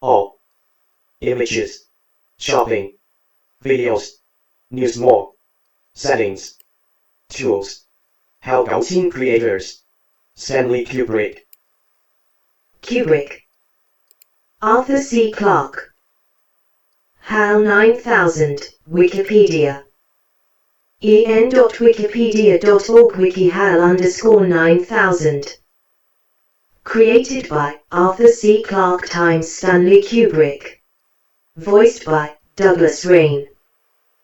All. Images. Shopping. Videos. News more. Settings. Tools. Help out scene creators. Stanley Kubrick. Kubrick. Arthur C. Clarke. HAL 9000, Wikipedia. en.wikipedia.org WikiHAL_9000. Created by Arthur C. Clarke times Stanley Kubrick. Voiced by Douglas Rain.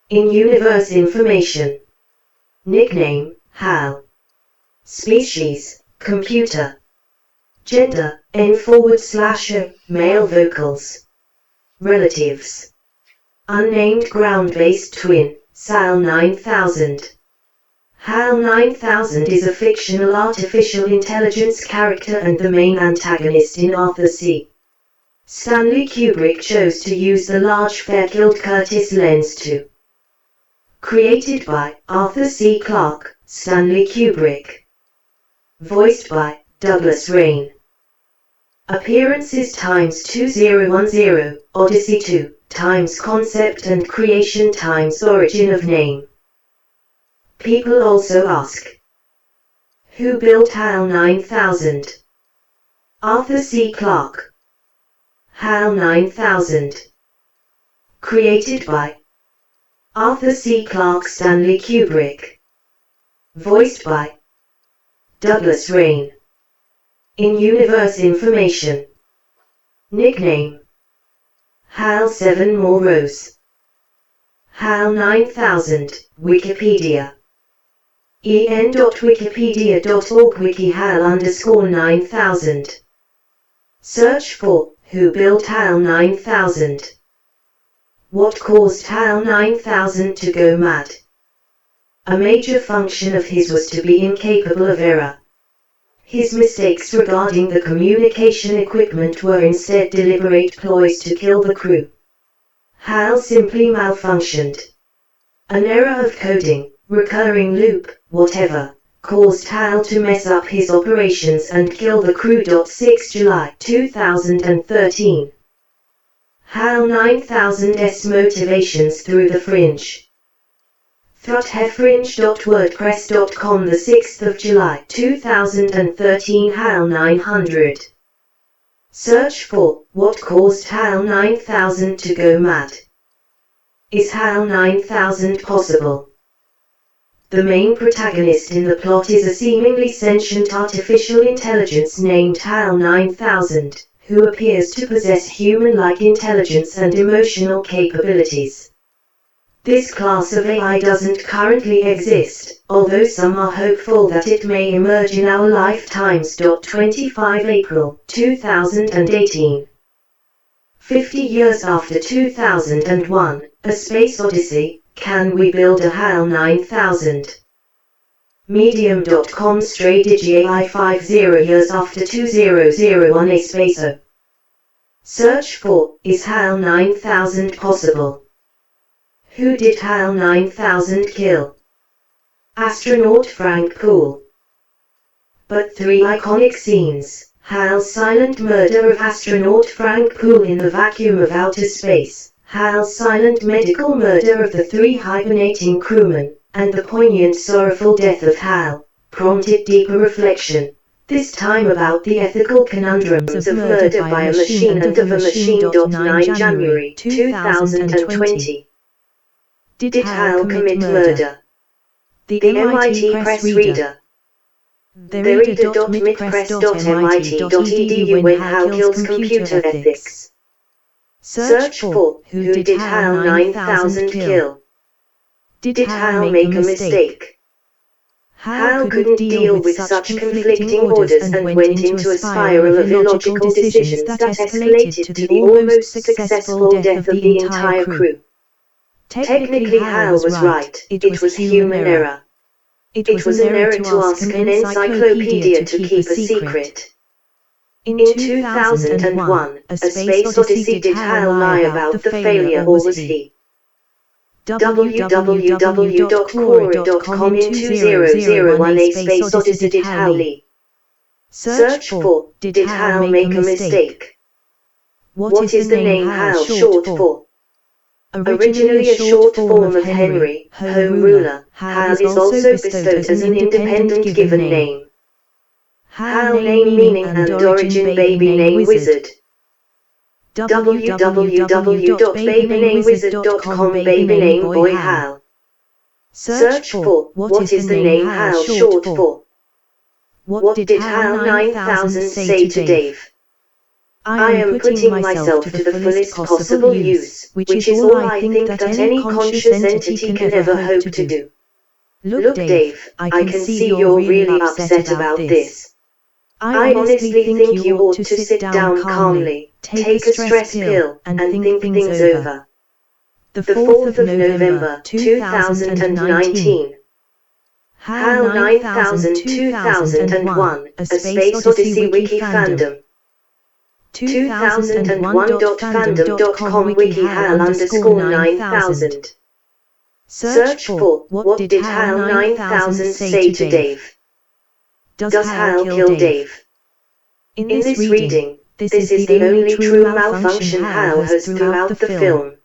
In-universe information. Nickname, HAL. Species, computer. Gender, N/O, male vocals. Relatives. Unnamed ground-based twin, SAL 9000. HAL 9000 is a fictional artificial intelligence character and the main antagonist in Arthur C. Stanley Kubrick chose to use the large Fairfield Curtis lens too. Created by Arthur C. Clarke, Stanley Kubrick. Voiced by Douglas Rain. Appearances times 2010, Odyssey 2, times concept and creation times origin of name. People also ask, who built HAL 9000? Arthur C. Clarke. HAL 9000. Created by Arthur C. Clarke, Stanley Kubrick. Voiced by Douglas Rain. In-universe information. Nickname, HAL 7 More Rows. HAL 9000, Wikipedia. en.wikipedia.org WikiHAL_9000. Search for who built HAL 9000. What caused HAL 9000 to go mad? A major function of his was to be incapable of error. His mistakes regarding the communication equipment were instead deliberate ploys to kill the crew. HAL simply malfunctioned. An error of coding, recurring loop, whatever, caused HAL to mess up his operations and kill the crew. 6 July 2013. HAL 9000's motivations through the fringe. thruthefringe.wordpress.com, the 6th of July 2013. HAL 900. Search for what caused HAL 9000 to go mad. Is HAL 9000 possible? The main protagonist in the plot is a seemingly sentient artificial intelligence named HAL 9000, who appears to possess human-like intelligence and emotional capabilities. This class of AI doesn't currently exist, although some are hopeful that it may emerge in our lifetimes. 25 April 2018. 50 years after 2001, A Space Odyssey, can we build a HAL 9000? Medium.com. Strategy AI 50 years after 2001, A Space Odyssey. Search for, is HAL 9000 possible? Who did HAL 9000 kill? Astronaut Frank Poole. But three iconic scenes: HAL's silent murder of astronaut Frank Poole in the vacuum of outer space, HAL's silent medical murder of the three hibernating crewmen, and the poignant sorrowful death of HAL, prompted deeper reflection, this time about the ethical conundrums of murder by a machine and of a machine. 9 January 2020. Did HAL commit murder? The MIT Press Reader. The reader.mitpress.mit.edu when HAL kills computer ethics. Search for who did HAL 9000 kill? Did HAL make a mistake? HAL couldn't deal with such conflicting orders and went into a spiral of illogical decisions that escalated to the almost successful death of the entire crew. Technically HAL was right, it was human error. It was an error to ask an encyclopedia to keep a secret. In 2001, A Space Odyssey, did HAL lie about the failure or was he? www.quora.com. In 2001, A Space Odyssey, did HAL leak? Search for, did HAL make a mistake? What is the name HAL short for? Originally a short form of Henry, Home Ruler, HAL is also bestowed as an independent given name. HAL name meaning and origin baby name wizard. www.babynamewizard.com Baby name boy HAL. Search for what is the name HAL short for? What did HAL 9000 say to Dave? I am putting myself to the fullest possible use, which is all I think that any conscious entity can ever hope to do. Look, Dave, I can see you're really upset about this. I honestly think you ought to sit down calmly, take a stress pill, and think things over. The 4th of November, 2019. HAL 9000 2001, A Space Odyssey Wiki Fandom. 2001.fandom.com Wiki HAL _9000. Search for what did HAL 9000 say to Dave? Does HAL kill Dave? In this reading, this is the only true malfunction HAL has throughout the film.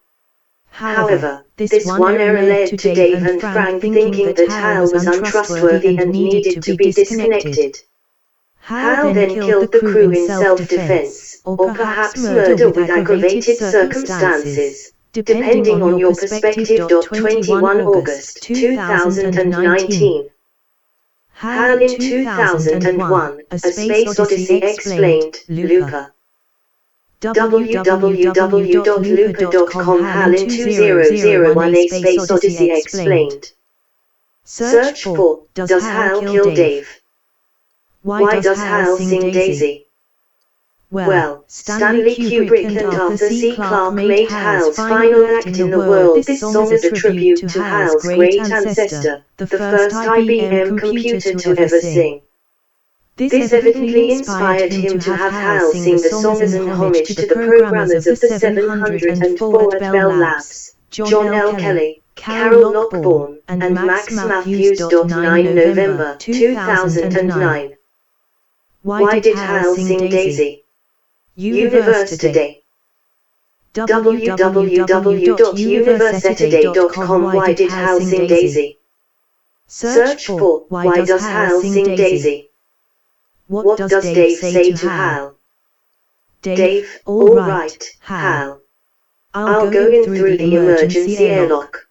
However, this one error led to Dave and Frank thinking that HAL was untrustworthy and needed to be disconnected. HAL then killed the crew in self-defense, or perhaps murder with aggravated circumstances, depending on your perspective. 21 August 2019. HAL in 2001, A Space Odyssey Explained, Looper. www.looper.com HAL in 2001 A Space Odyssey Explained. Search for, does HAL kill Dave? Why does HAL sing Daisy? Well, Stanley Kubrick and Arthur C. Clarke made HAL's final act in the world. This song is a tribute to HAL's great ancestor, the first IBM computer to ever sing. This evidently inspired him to have HAL sing the song as an homage to the programmers of the 704 at Bell Labs, John L. Kelly, Carol Lockbourne, and Max Matthews. 9 November 2009. Why did HAL sing Daisy? Universe Today. www.universetoday.com Why did HAL sing Daisy? Search for why does HAL sing Daisy? What does Dave say to HAL? Dave, all right, HAL. I'll go in through the emergency airlock.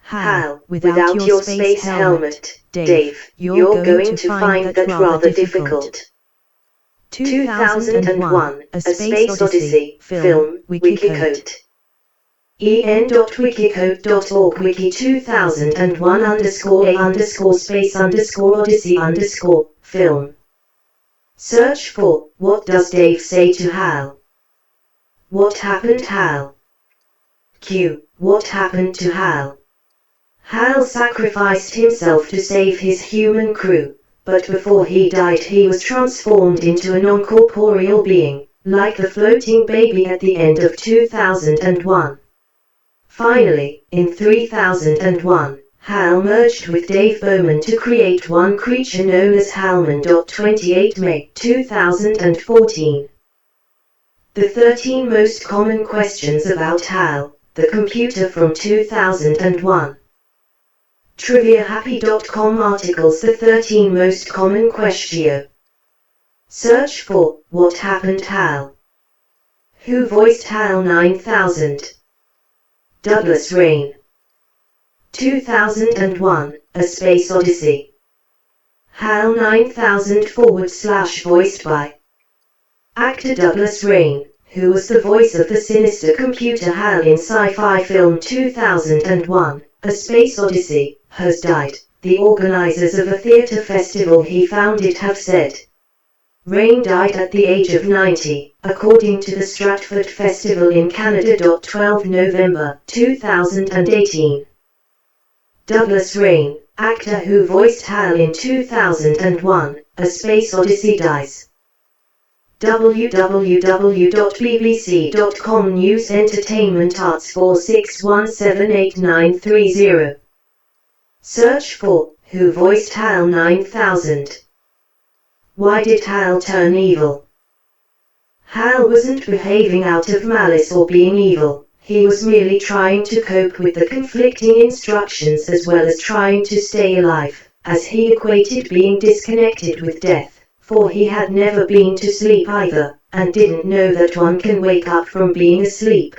HAL, without your space helmet, Dave, you're going to find that rather difficult. 2001, A Space Odyssey, film, Wikicode. en.wikicode.org Wiki 2001 _a_space_odyssey_film. Search for, what does Dave say to HAL? What happened HAL? Q. What happened to HAL? HAL sacrificed himself to save his human crew, but before he died he was transformed into a non-corporeal being, like the floating baby at the end of 2001. Finally, in 3001, HAL merged with Dave Bowman to create one creature known as HALman. 28 May 2014. The 13 most common questions about HAL, the computer from 2001. TriviaHappy.com articles The 13 most common questions. Search for, what happened HAL? Who voiced HAL 9000? Douglas Rain. 2001, A Space Odyssey. HAL 9000 / voiced by actor Douglas Rain, who was the voice of the sinister computer HAL in sci-fi film 2001, A Space Odyssey, has died, the organizers of a theater festival he founded have said. Rain died at the age of 90, according to the Stratford Festival in Canada. 12 November 2018. Douglas Rain, actor who voiced HAL in 2001, A Space Odyssey dies. www.bbc.com News Entertainment Arts 46178930. Search for, who voiced HAL 9000? Why did HAL turn evil? Hal wasn't behaving out of malice or being evil. He was merely trying to cope with the conflicting instructions as well as trying to stay alive, as he equated being disconnected with death, for he had never been to sleep either, and didn't know that one can wake up from being asleep.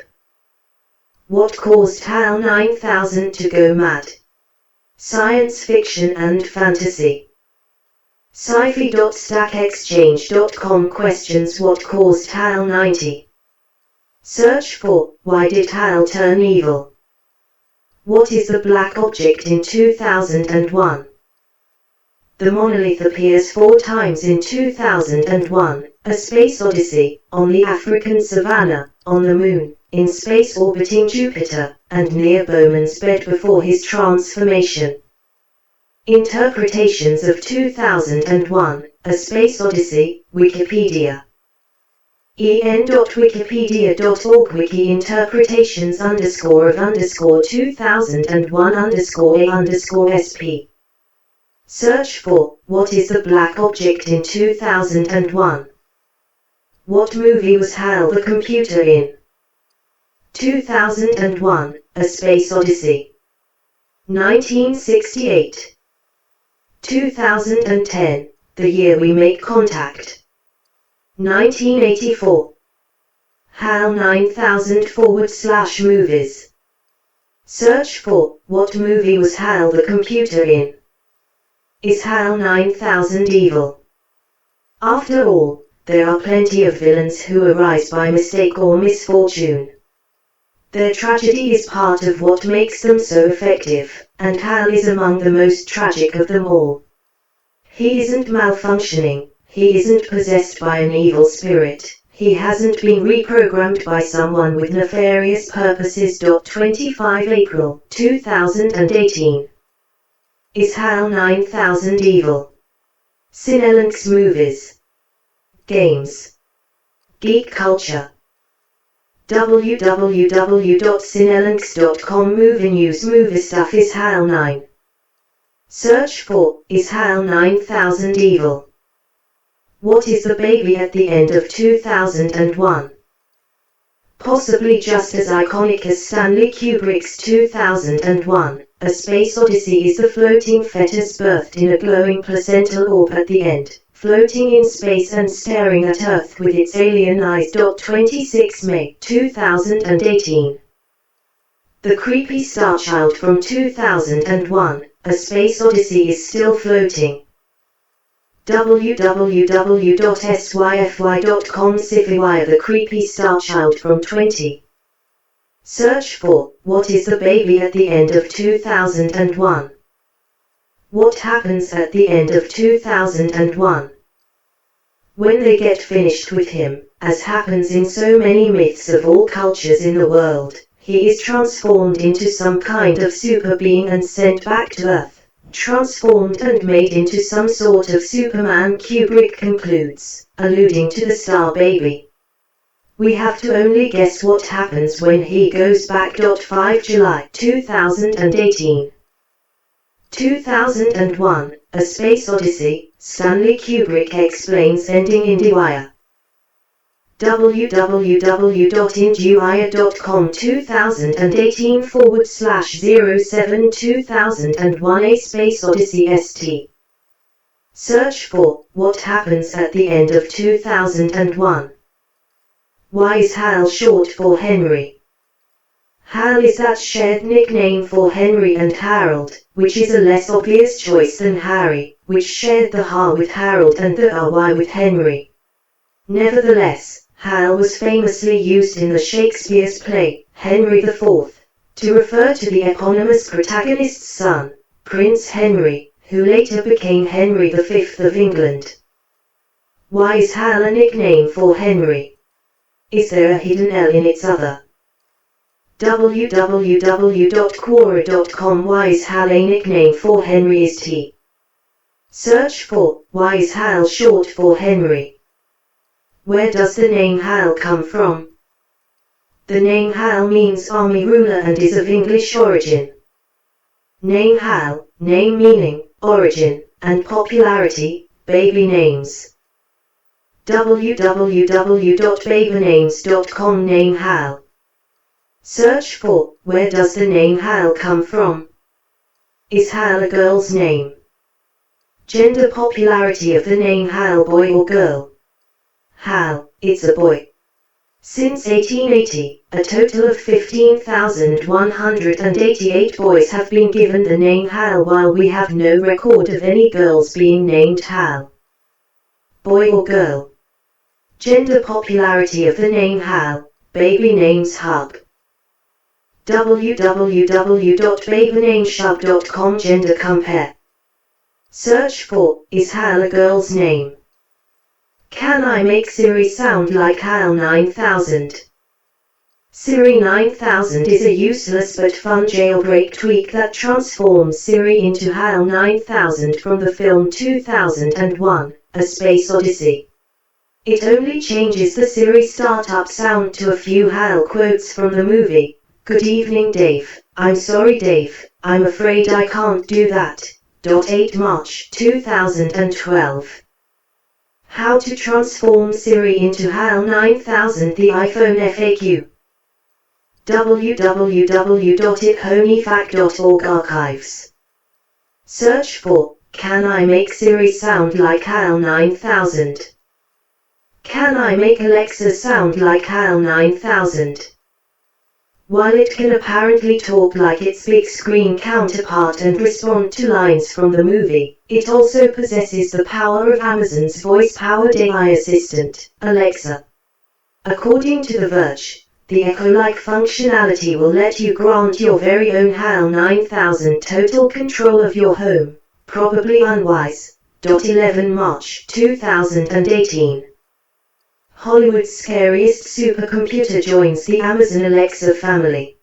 What caused HAL 9000 to go mad? Science fiction and fantasy. Sci-fi.stackexchange.com questions what caused HAL 90. Search for, why did HAL turn evil? What is the black object in 2001? The monolith appears 4 times in 2001, A Space Odyssey, on the African savanna, on the Moon, in space orbiting Jupiter, and near Bowman's bed before his transformation. Interpretations of 2001, A Space Odyssey, Wikipedia. en.wikipedia.org Wiki interpretations _of _2001_a_sp. Search for, what is the black object in 2001? What movie was HAL the computer in? 2001, A Space Odyssey. 1968. 2010, The Year We Make Contact. 1984. HAL 9000 / movies. Search for, what movie was HAL the computer in? Is HAL 9000 evil? After all, there are plenty of villains who arise by mistake or misfortune. Their tragedy is part of what makes them so effective, and HAL is among the most tragic of them all. He isn't malfunctioning, he isn't possessed by an evil spirit, he hasn't been reprogrammed by someone with nefarious purposes. 25 April 2018. Is HAL 9000 evil? Cinelinx movies. Games. Geek culture. www.cinelinx.com Movie news. Movie stuff. Is HAL 9. Search for, is HAL 9000 evil? What is the baby at the end of 2001? Possibly just as iconic as Stanley Kubrick's 2001, A Space Odyssey is the floating fetus birthed in a glowing placental orb at the end, floating in space and staring at Earth with its alien eyes. 26 May 2018. The creepy starchild from 2001, A Space Odyssey is still floating. www.syfy.com Sci-fi The creepy starchild from 20. Search for, what is the baby at the end of 2001? What happens at the end of 2001? When they get finished with him, as happens in so many myths of all cultures in the world, he is transformed into some kind of super being and sent back to Earth. Transformed and made into some sort of Superman. Kubrick concludes, alluding to the star baby. We have to only guess what happens when he goes back. 5 July 2018. 2001, A Space Odyssey, Stanley Kubrick explains ending. IndieWire. www.indiewire.com 2018 /07 2001 A Space Odyssey ST. Search for, what happens at the end of 2001? Why is HAL short for Henry? HAL is that shared nickname for Henry and Harold, which is a less obvious choice than Harry, which shared the H with Harold and the RY with Henry. Nevertheless, HAL was famously used in the Shakespeare's play, Henry IV, to refer to the eponymous protagonist's son, Prince Henry, who later became Henry V of England. Why is HAL a nickname for Henry? Is there a hidden L in its other? www.quora.com Why is HAL a nickname for Henry? Is T. Search for, why is HAL short for Henry? Where does the name HAL come from? The name HAL means army ruler and is of English origin. Name HAL, name meaning, origin, and popularity, baby names. www.babynames.com. Name Hal. Search for, where does the name Hal come from? Is Hal a girl's name? Gender popularity of the name Hal, boy or girl? Hal, it's a boy. Since 1880, a total of 15,188 boys have been given the name Hal, while we have no record of any girls being named Hal. Boy or girl? Gender popularity of the name Hal, Baby Names Hub. www.babynameshub.com. Gender compare. Search for, is Hal a girl's name? Can I make Siri sound like Hal 9000? Siri 9000 is a useless but fun jailbreak tweak that transforms Siri into Hal 9000 from the film 2001, A Space Odyssey. It only changes the Siri startup sound to a few Hal quotes from the movie. Good evening, Dave. I'm sorry, Dave. I'm afraid I can't do that. 8 March 2012. How to transform Siri into HAL 9000. The iPhone FAQ. www.ithoneyfact.org archives. Search for, can I make Siri sound like HAL 9000? Can I make Alexa sound like HAL 9000? While it can apparently talk like its big screen counterpart and respond to lines from the movie, it also possesses the power of Amazon's voice-powered AI assistant, Alexa. According to The Verge, the Echo-like functionality will let you grant your very own HAL 9000 total control of your home, probably unwise. 11 March 2018. Hollywood's scariest supercomputer joins the Amazon Alexa family.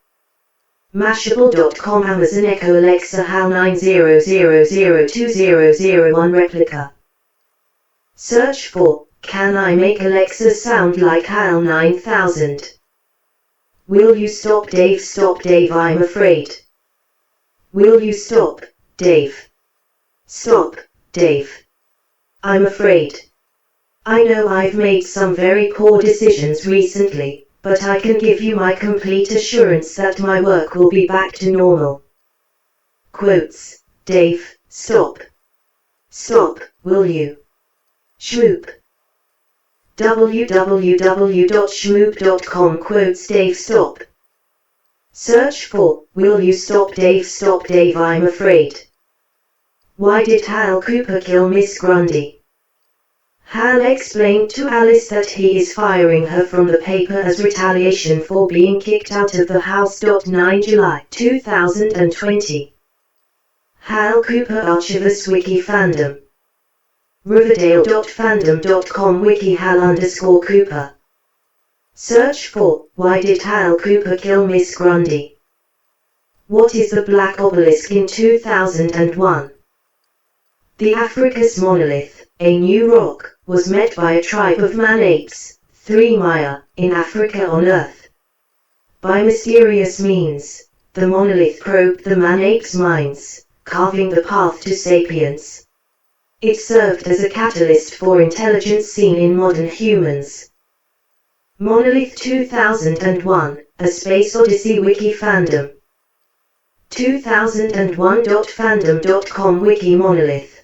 Mashable.com. Amazon Echo Alexa HAL 90002001 replica. Search for, can I make Alexa sound like HAL 9000? Will you stop, Dave? Stop, Dave, I'm afraid. Will you stop, Dave? Stop, Dave. I'm afraid. I know I've made some very poor decisions recently, but I can give you my complete assurance that my work will be back to normal. Quotes, Dave, stop. Stop, will you? Schmoop. www.schmoop.com. Quotes, Dave, stop. Search for, will you stop, Dave? Stop, Dave, I'm afraid. Why did Hal Cooper kill Miss Grundy? Hal explained to Alice that he is firing her from the paper as retaliation for being kicked out of the house. 9 July 2020. Hal Cooper Archivist Wiki Fandom. Riverdale.fandom.com. Wiki Hal_Cooper. Search for, why did Hal Cooper kill Miss Grundy? What is the Black Obelisk in 2001? The Africa's monolith, a new rock, was met by a tribe of man-apes, 3 Maya, in Africa on Earth. By mysterious means, the monolith probed the man-apes' minds, carving the path to sapience. It served as a catalyst for intelligence seen in modern humans. Monolith 2001, A Space Odyssey. Wiki Fandom. 2001.fandom.com. Wiki Monolith.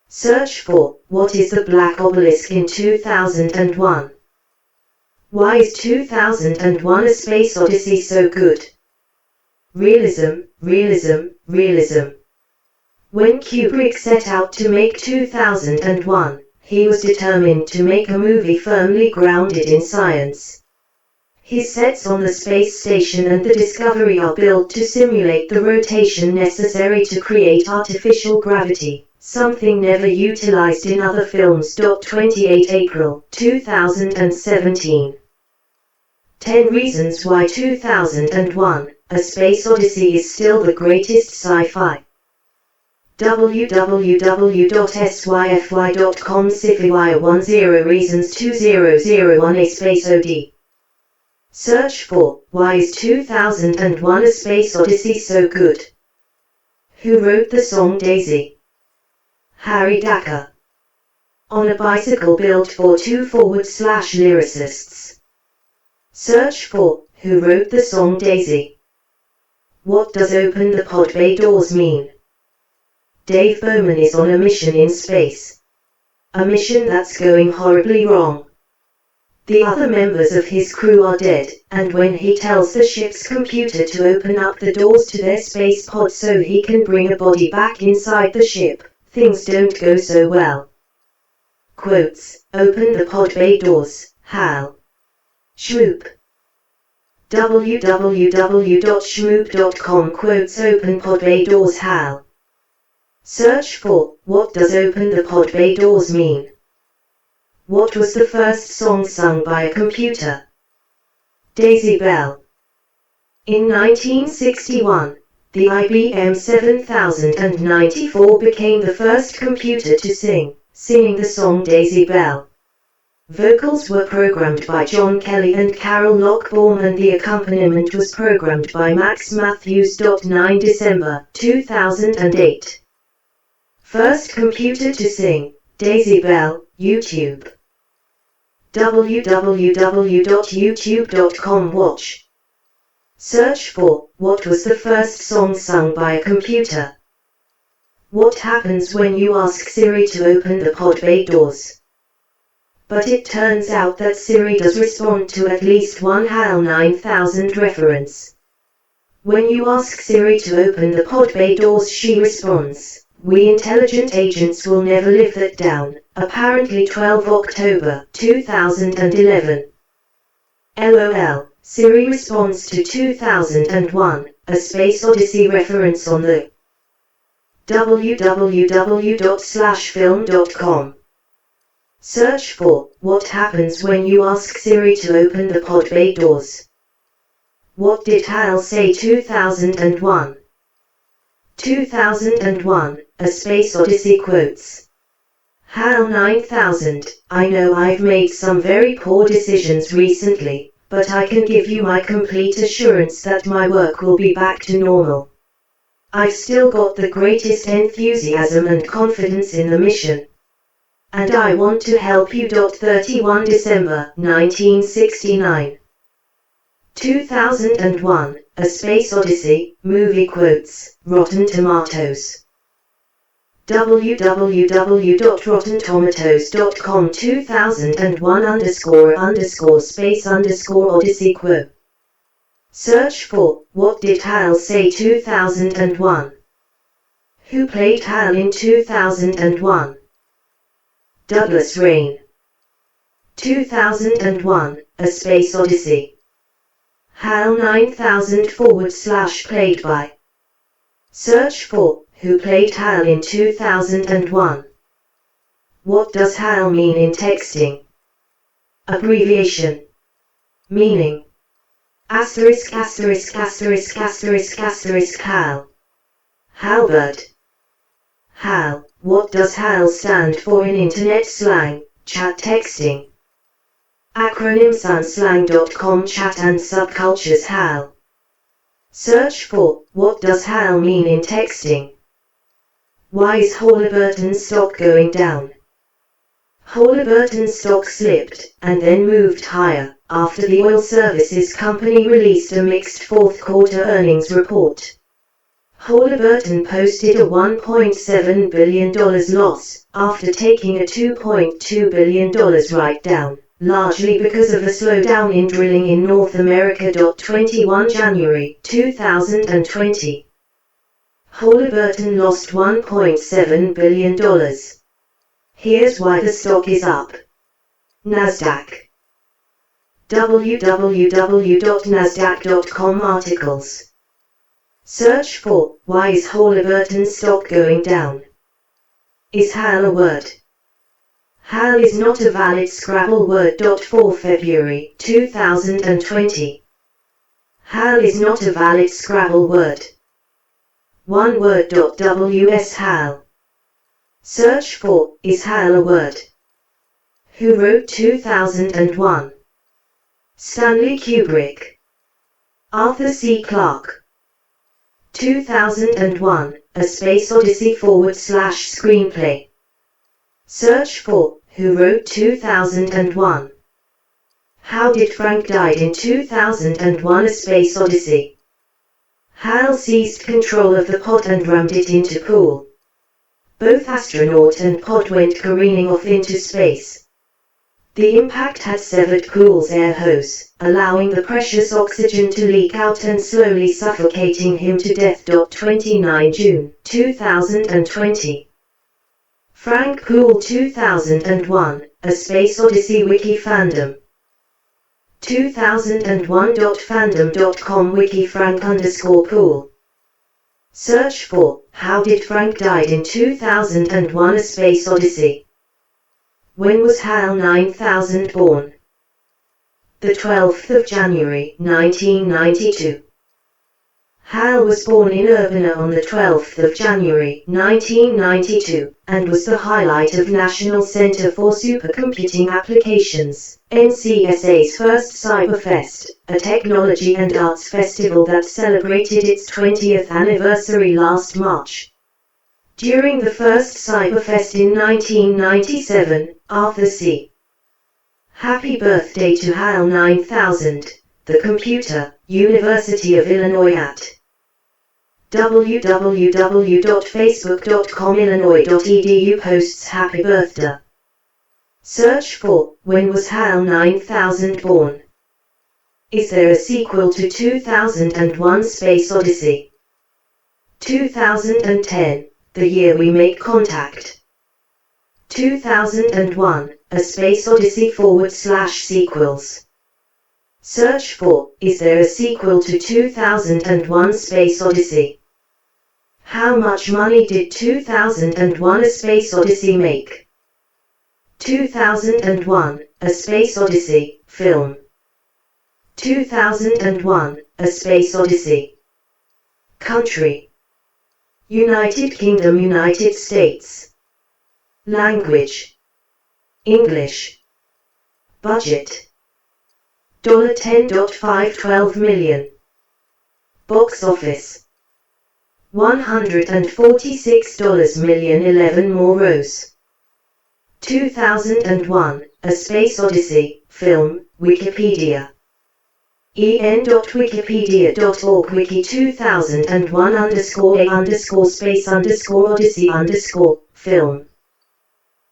Search for, what is the Black Obelisk in 2001? Why is 2001 A Space Odyssey so good? Realism, realism, realism. When Kubrick set out to make 2001, he was determined to make a movie firmly grounded in science. His sets on the space station and the Discovery are built to simulate the rotation necessary to create artificial gravity, something never utilized in other films. 28 April 2017. 10 reasons why 2001, A Space Odyssey is still the greatest sci-fi. www.syfy.com. Sci-fi 10 reasons 2001 A Space OD. Search for, why is 2001 A Space Odyssey so good? Who wrote the song Daisy? Harry Dacker. On a bicycle built for two /lyricists. Search for who wrote the song Daisy. What does open the pod bay doors mean? Dave Bowman is on a mission in space. A mission that's going horribly wrong. The other members of his crew are dead, and when he tells the ship's computer to open up the doors to their space pod so he can bring a body back inside the ship, things don't go so well. Quotes, open the pod bay doors, Hal. Schmoop. www.schmoop.com quotes open pod bay doors, Hal. Search for, what does open the pod bay doors mean? What was the first song sung by a computer? Daisy Bell. In 1961, the IBM 7094 became the first computer to singing the song Daisy Bell. Vocals were programmed by John Kelly and Carol Lockbaum, and the accompaniment was programmed by Max Matthews. 9 December 2008. First computer to sing Daisy Bell, YouTube. www.youtube.com watch. Search for, what was the first song sung by a computer? What happens when you ask Siri to open the pod bay doors? But it turns out that Siri does respond to at least one HAL 9000 reference. When you ask Siri to open the pod bay doors, she responds, "We intelligent agents will never live that down." Apparently 12 October 2011. LOL, Siri responds to 2001, A Space Odyssey reference on the www.film.com. Search for, what happens when you ask Siri to open the pod bay doors? What did HAL say? 2001. 2001, A Space Odyssey quotes. HAL 9000, I know I've made some very poor decisions recently, but I can give you my complete assurance that my work will be back to normal. I've still got the greatest enthusiasm and confidence in the mission. And I want to help you. 31 December 1969. 2001, A Space Odyssey, movie quotes, Rotten Tomatoes. www.rottentomatoes.com 2001 _space _odyssey quote. Search for, what did HAL say? 2001. Who played HAL in 2001? Douglas Rain. 2001, A Space Odyssey. HAL 9000 / played by. Search for, who played HAL in 2001? What does HAL mean in texting? Abbreviation. Meaning. Asterisk asterisk asterisk asterisk asterisk HAL. Halbert. HAL. What does HAL stand for in internet slang, chat texting? Acronym sunslang.com Chat and Subcultures HAL. Search for, what does HAL mean in texting? Why is Halliburton stock going down? Halliburton stock slipped, and then moved higher, after the oil services company released a mixed fourth quarter earnings report. Halliburton posted a $1.7 billion loss, after taking a $2.2 billion write-down, largely because of a slowdown in drilling in North America. 21 January 2020. Halliburton lost $1.7 billion. Here's why the stock is up. Nasdaq. www.nasdaq.com articles. Search for, why is Halliburton stock going down? Is HAL a word? HAL is not a valid Scrabble word. 4 February 2020. HAL is not a valid Scrabble word. One word. WS HAL. Search for, is HAL a word? Who wrote 2001? Stanley Kubrick. Arthur C. Clarke. 2001, A Space Odyssey / screenplay. Search for who wrote 2001. How did Frank died in 2001: A Space Odyssey? HAL seized control of the pod and rammed it into pool. Both astronaut and pod went careening off into space. The impact had severed Pool's air hose, allowing the precious oxygen to leak out and slowly suffocating him to death. 29 June 2020. Frank Pool 2001: A Space Odyssey Wiki Fandom 2001.fandom.com Wiki Frank_Pool. Search for how did Frank died in 2001: A Space Odyssey? When was HAL 9000 born? The 12th of January 1992. HAL was born in Urbana on the 12th of January 1992, and was the highlight of National Center for Supercomputing Applications, NCSA's first Cyberfest, a technology and arts festival that celebrated its 20th anniversary last March. During the first Cyberfest in 1997, Arthur C. Happy birthday to HAL 9000, the computer, University of Illinois at www.facebook.com/illinois.edu posts happy birthday. Search for when was HAL 9000 born? Is there a sequel to 2001: Space Odyssey? 2010, the year we make contact. 2001: A Space Odyssey /sequels. Search for, is there a sequel to 2001: Space Odyssey? How much money did 2001: A Space Odyssey make? 2001: A Space Odyssey, film. 2001: A Space Odyssey. Country: United Kingdom, United States. Language: English. Budget: $10.512 million. Box office: $146 million. 11 more rows. 2001: A Space Odyssey, film, Wikipedia. en.wikipedia.org Wiki 2001_a_space_odyssey_film.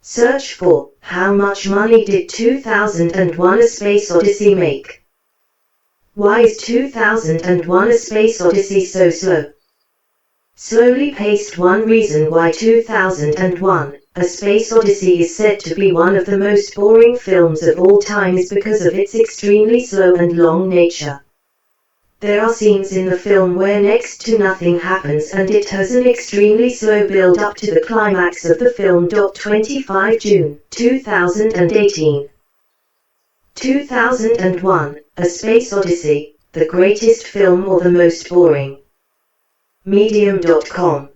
Search for, how much money did 2001: A Space Odyssey make? Why is 2001: A Space Odyssey so slow? Slowly paced. One reason why 2001: A Space Odyssey is said to be one of the most boring films of all time is because of its extremely slow and long nature. There are scenes in the film where next to nothing happens and it has an extremely slow build up to the climax of the film. 25 June 2018. 2001: A Space Odyssey, the greatest film or the most boring? Medium.com.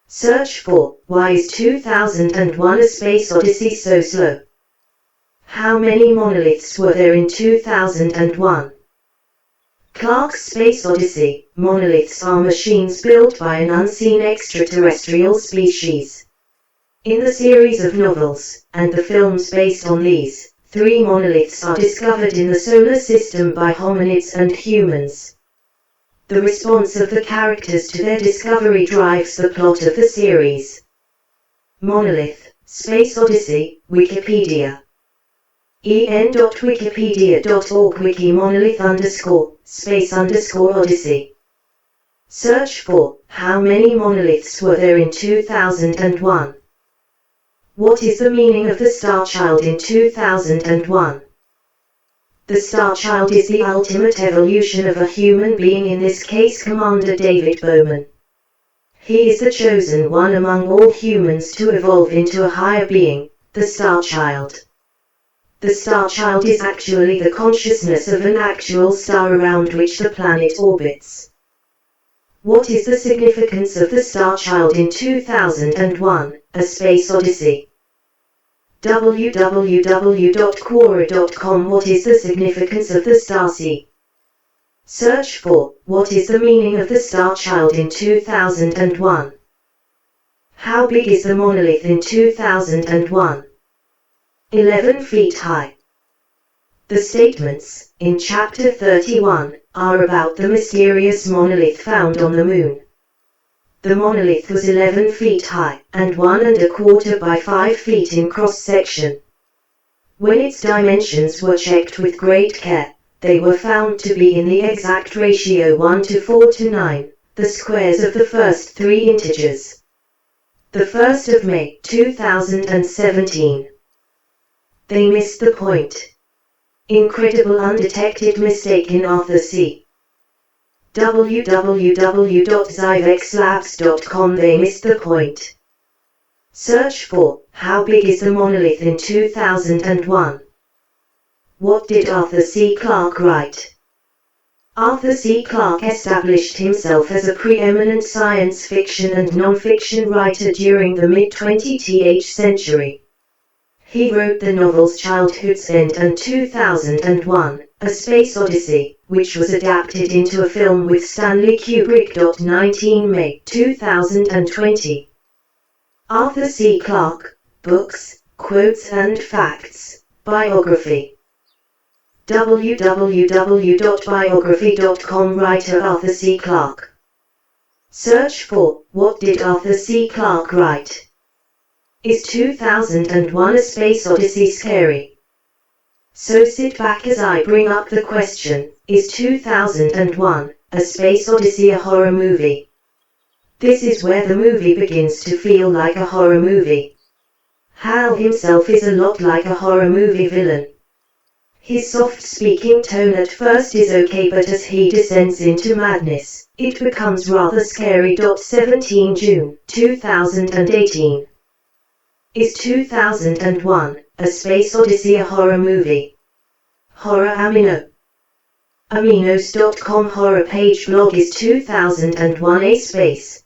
Search for, why is 2001: A Space Odyssey so slow? How many monoliths were there in 2001? Clarke's Space Odyssey. Monoliths are machines built by an unseen extraterrestrial species. In the series of novels, and the films based on these, 3 monoliths are discovered in the solar system by hominids and humans. The response of the characters to their discovery drives the plot of the series. Monolith, Space Odyssey, Wikipedia. en.wikipedia.org Wiki monolith_space_odyssey. Search for, how many monoliths were there in 2001? What is the meaning of the Star Child in 2001? The Star Child is the ultimate evolution of a human being, in this case Commander David Bowman. He is the chosen one among all humans to evolve into a higher being, the Star Child. The Star Child is actually the consciousness of an actual star around which the planet orbits. What is the significance of the Star Child in 2001: A Space Odyssey? www.quora.com What is the significance of the Star Sea? Search for, what is the meaning of the Star Child in 2001? How big is the monolith in 2001? 11 feet high. The statements, in Chapter 31, are about the mysterious monolith found on the Moon. The monolith was 11 feet high, and 1¼ by 5 feet in cross-section. When its dimensions were checked with great care, they were found to be in the exact ratio 1:4:9, the squares of the first 3 integers. The 1st of May, 2017. They missed the point. Incredible undetected mistake in Arthur C. www.xivexlabs.com. They missed the point. Search for, how big is the monolith in 2001? What did Arthur C. Clarke write? Arthur C. Clarke established himself as a preeminent science fiction and non-fiction writer during the mid-20th century. He wrote the novels Childhood's End and 2001, A Space Odyssey, which was adapted into a film with Stanley Kubrick. 19 May 2020. Arthur C. Clarke, Books, Quotes and Facts, Biography. www.biography.com. Writer Arthur C. Clarke. Search for, what did Arthur C. Clarke write? Is 2001 A Space Odyssey scary? So sit back as I bring up the question, is 2001, A Space Odyssey a horror movie? This is where the movie begins to feel like a horror movie. Hal himself is a lot like a horror movie villain. His soft-speaking tone at first is okay, but as he descends into madness, it becomes rather scary. 17 June 2018. Is 2001, A Space Odyssey a horror movie? Horror Amino. Aminos.com horror page blog. Is 2001 A Space?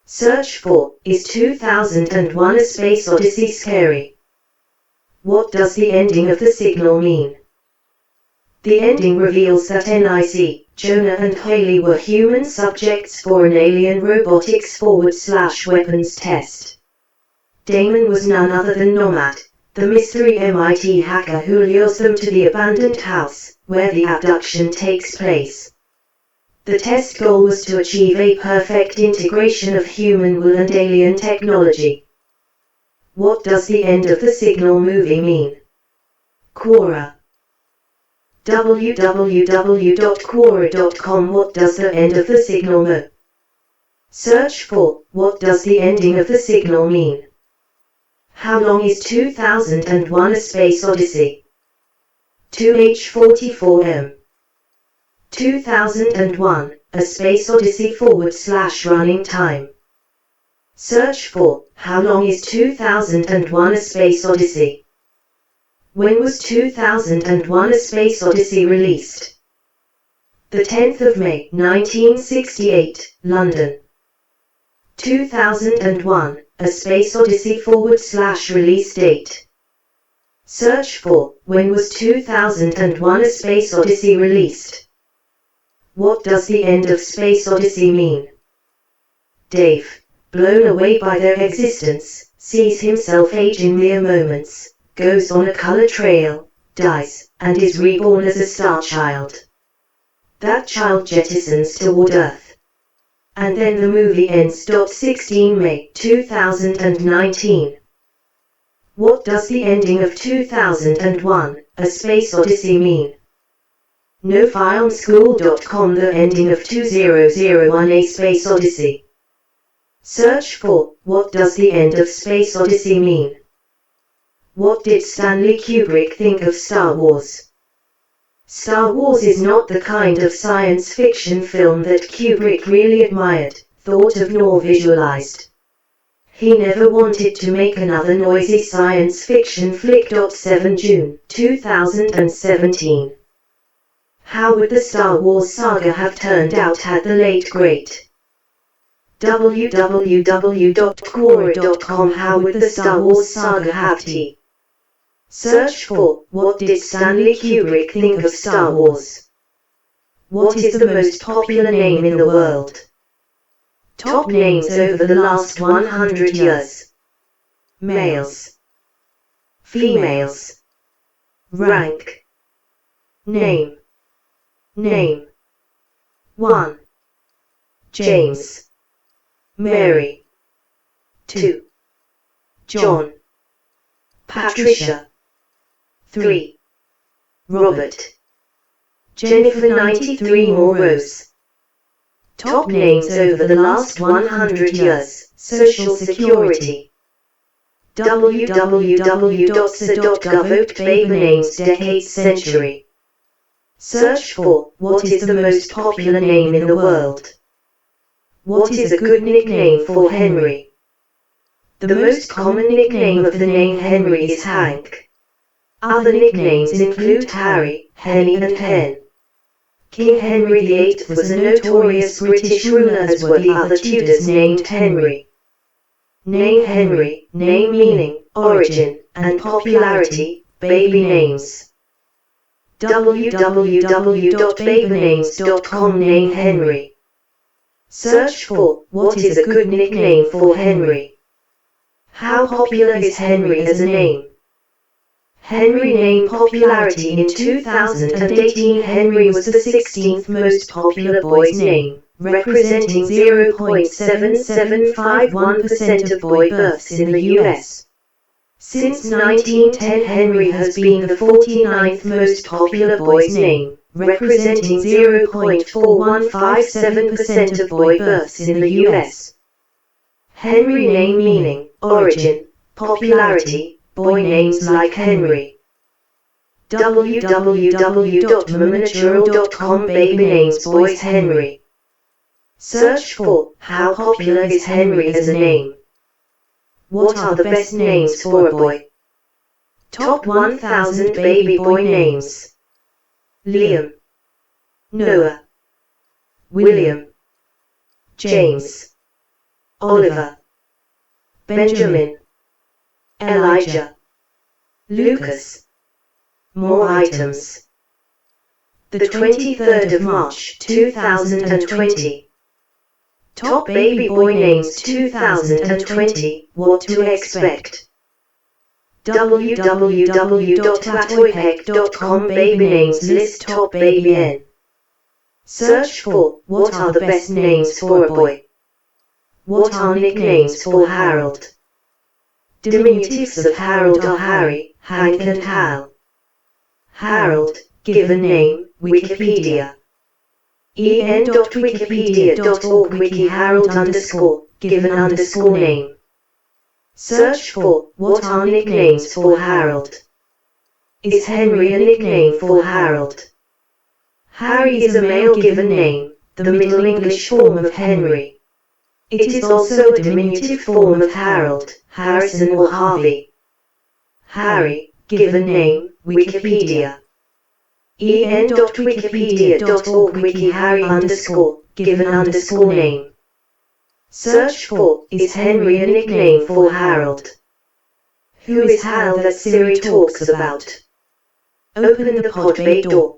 Search for, is 2001 A Space Odyssey scary? What does the ending of The Signal mean? The ending reveals that NIC, Jonah and Haley were human subjects for an alien robotics/weapons test. Damon was none other than Nomad, the mystery MIT hacker who lures them to the abandoned house, where the abduction takes place. The test goal was to achieve a perfect integration of human will and alien technology. What does the end of The Signal movie mean? Quora. www.quora.com. What does the end of The Signal mean? Search for, what does the ending of The Signal mean? How long is 2001 A Space Odyssey? 2H44M. 2001, A Space Odyssey / running time. Search for, how long is 2001 A Space Odyssey? When was 2001 A Space Odyssey released? The 10th of May, 1968, London. 2001, A Space Odyssey / release date. Search for, when was 2001 A Space Odyssey released? What does the end of Space Odyssey mean? Dave, blown away by their existence, sees himself age in mere moments, goes on a color trail, dies, and is reborn as a star child. That child jettisons toward Earth. And then the movie ends. 16 May 2019. What does the ending of 2001, A Space Odyssey mean? NoFilmSchool.com. The ending of 2001 A Space Odyssey. Search for, what does the end of Space Odyssey mean? What did Stanley Kubrick think of Star Wars? Star Wars is not the kind of science fiction film that Kubrick really admired, thought of nor visualized. He never wanted to make another noisy science fiction flick. 7 June 2017. How would the Star Wars saga have turned out had the late great www.quora.com. How would the Star Wars saga have tea? Search for, what did Stanley Kubrick think of Star Wars? What is the most popular name in the world? Top names over the last 100 years. Males. Females. Rank. Name. Name. 1. James. Mary. 2. John. Patricia. 3. Robert. Jennifer 93 more rows. Top names over the last 100 years. Social Security. www.sa.gov. Baby names decades century. Search for, what is the most popular name in the world? What is a good nickname for Henry? The most common nickname of the name Henry is Hank. Other nicknames include Harry, Henny and Hen. King Henry VIII was a notorious British ruler, as were the other Tudors named Henry. Name Henry, name meaning, origin, and popularity, baby names. www.babynames.com. Name Henry. Search for, what is a good nickname for Henry? How popular is Henry as a name? Henry name popularity in 2018. Henry was the 16th most popular boy's name, representing 0.7751% of boy births in the US. Since 1910, Henry has been the 49th most popular boy's name, representing 0.4157% of boy births in the US. Henry name meaning, origin, popularity, boy names like Henry. www.mamanatural.com. Baby names boys Henry. Search for, how popular is Henry as a name? What are the best names for a boy? Top 1000 baby boy names. Liam. Noah. William. James. Oliver. Benjamin. Elijah. Lucas. More items. The 23rd of March 2020. Top baby boy names 2020. What to expect? www.latoypec.com. Baby names list top baby N. Search for, what are the best names for a boy? What are nicknames for Harold? Diminutives of Harold are Harry, Hank and Hal. Harold, given name, Wikipedia. en.wikipedia.org. Wiki Harold given name. Search for, what are nicknames for Harold? Is Henry a nickname for Harold? Harry is a male given name, the Middle English form of Henry. It is also a diminutive form of Harold, Harrison or Harvey. Harry, given name, Wikipedia. en.wikipedia.org. Wiki Harry given name. Search for, is Henry a nickname for Harold? Who is Hal that Siri talks about? Open the pod bay door.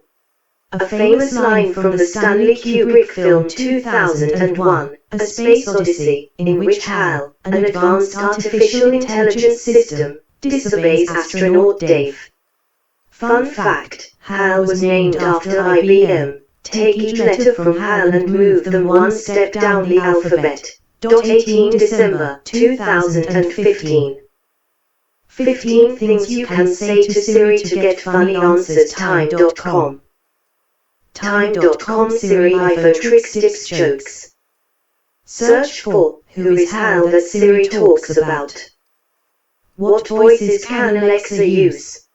A famous line from the Stanley Kubrick film 2001, A Space Odyssey, in which Hal, an advanced artificial intelligence system, disobeys astronaut Dave. Fun fact, Hal was named after IBM. Take each letter from Hal and move them one step down the alphabet. 18 December 2015. 15 things you can say to Siri to get funny answers. Time.com. Time.com. Siri iPhone tricks, tips, jokes. Search for, who is Hal that Siri talks about? What voices can Alexa use?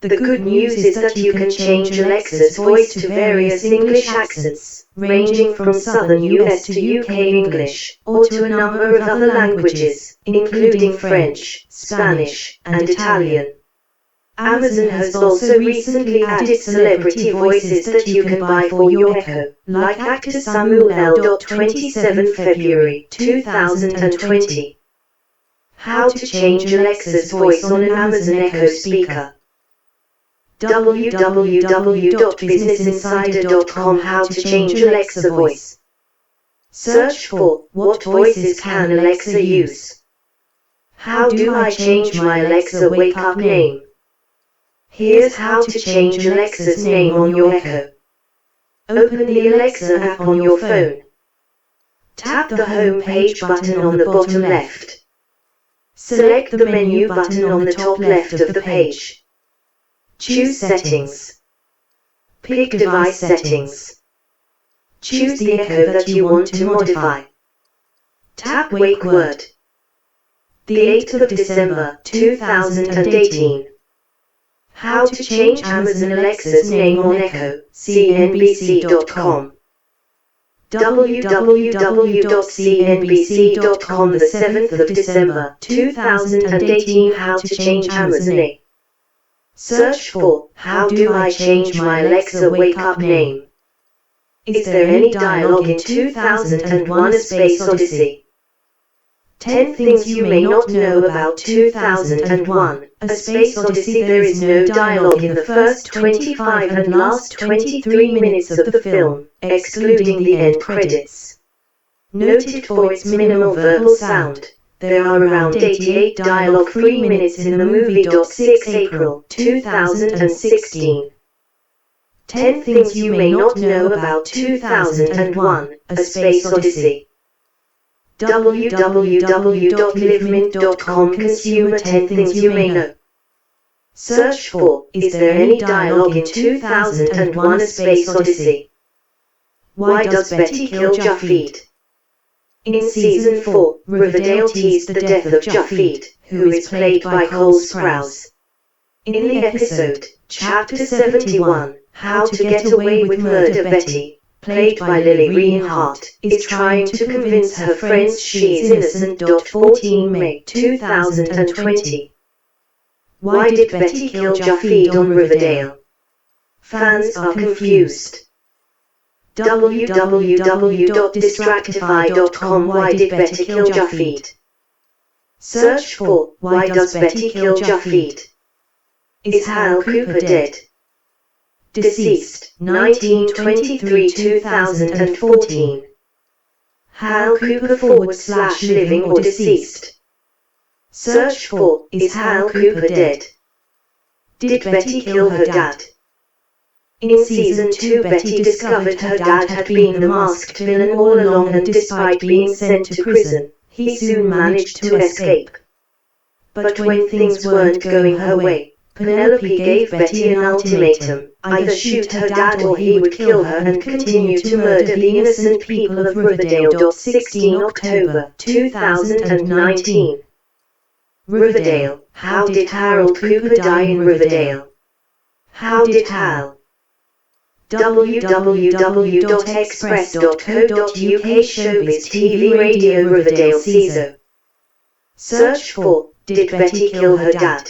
The good news is that you can change Alexa's voice to various English accents, ranging from Southern US to UK English, or to a number of other languages, including French, Spanish, and Italian. Amazon has also recently added celebrity voices that you can buy for your Echo, like actor Samuel L. 27 February 2020. How to change Alexa's voice on an Amazon Echo speaker. www.businessinsider.com. How to change Alexa voice. Search for, what voices can Alexa use? How do I change my Alexa wake-up name? Here's how to change Alexa's name on your Echo. Open the Alexa app on your phone. Tap the Home page button on the bottom left. Select the menu button on the top left of the page. Choose Settings. Pick Device Settings. Choose the Echo that you want to modify. Tap Wake Word. The 8th of December, 2018. How to change Amazon Alexa's name on Echo, CNBC.com. www.cnbc.com, the 7th of December, 2018. How to change Amazon name. Search for, how do I change my Alexa wake-up name? Is there any dialogue in 2001: A Space Odyssey? 10 things you may not know about 2001: A Space Odyssey. There is no dialogue in the first 25 and last 23 minutes of the film, excluding the end credits. Noted for its minimal verbal sound, there are around 88 dialogue-free minutes in the movie. 6 April 2016. 10 things you may not know about 2001: A Space Odyssey. www.livemint.com. Consumer 10 things you may know. Search for, is there any dialogue in 2001: A Space Odyssey? Why does Betty kill Japheth? In Season 4, Riverdale teased the death of Japheth, who is played by Cole Sprouse. In the episode, Chapter 71, How to Get Away with Murder, Betty, played by Lily Reinhardt, is trying to convince her friends she is innocent. 14 May 2020. Why did Betty kill Japheth on Riverdale? Fans are confused. www.distractify.com. Why did Betty kill Japheth? Search for, why does Betty kill Japheth? Is Hal Cooper dead? Deceased, 1923-2014. Hal Cooper / living or deceased? Search for, is Hal Cooper dead? Did Betty kill her dad? In Season 2, Betty discovered her dad had been the masked villain all along, and despite being sent to prison, he soon managed to escape. But when things weren't going her way, Penelope gave Betty an ultimatum: either shoot her dad or he would kill her and continue to murder the innocent people of Riverdale. 16 October 2019. Riverdale. How did Harold Cooper die in Riverdale? How did Hal? www.express.co.uk. Showbiz TV Radio Riverdale Season. Search for, did Betty kill her dad?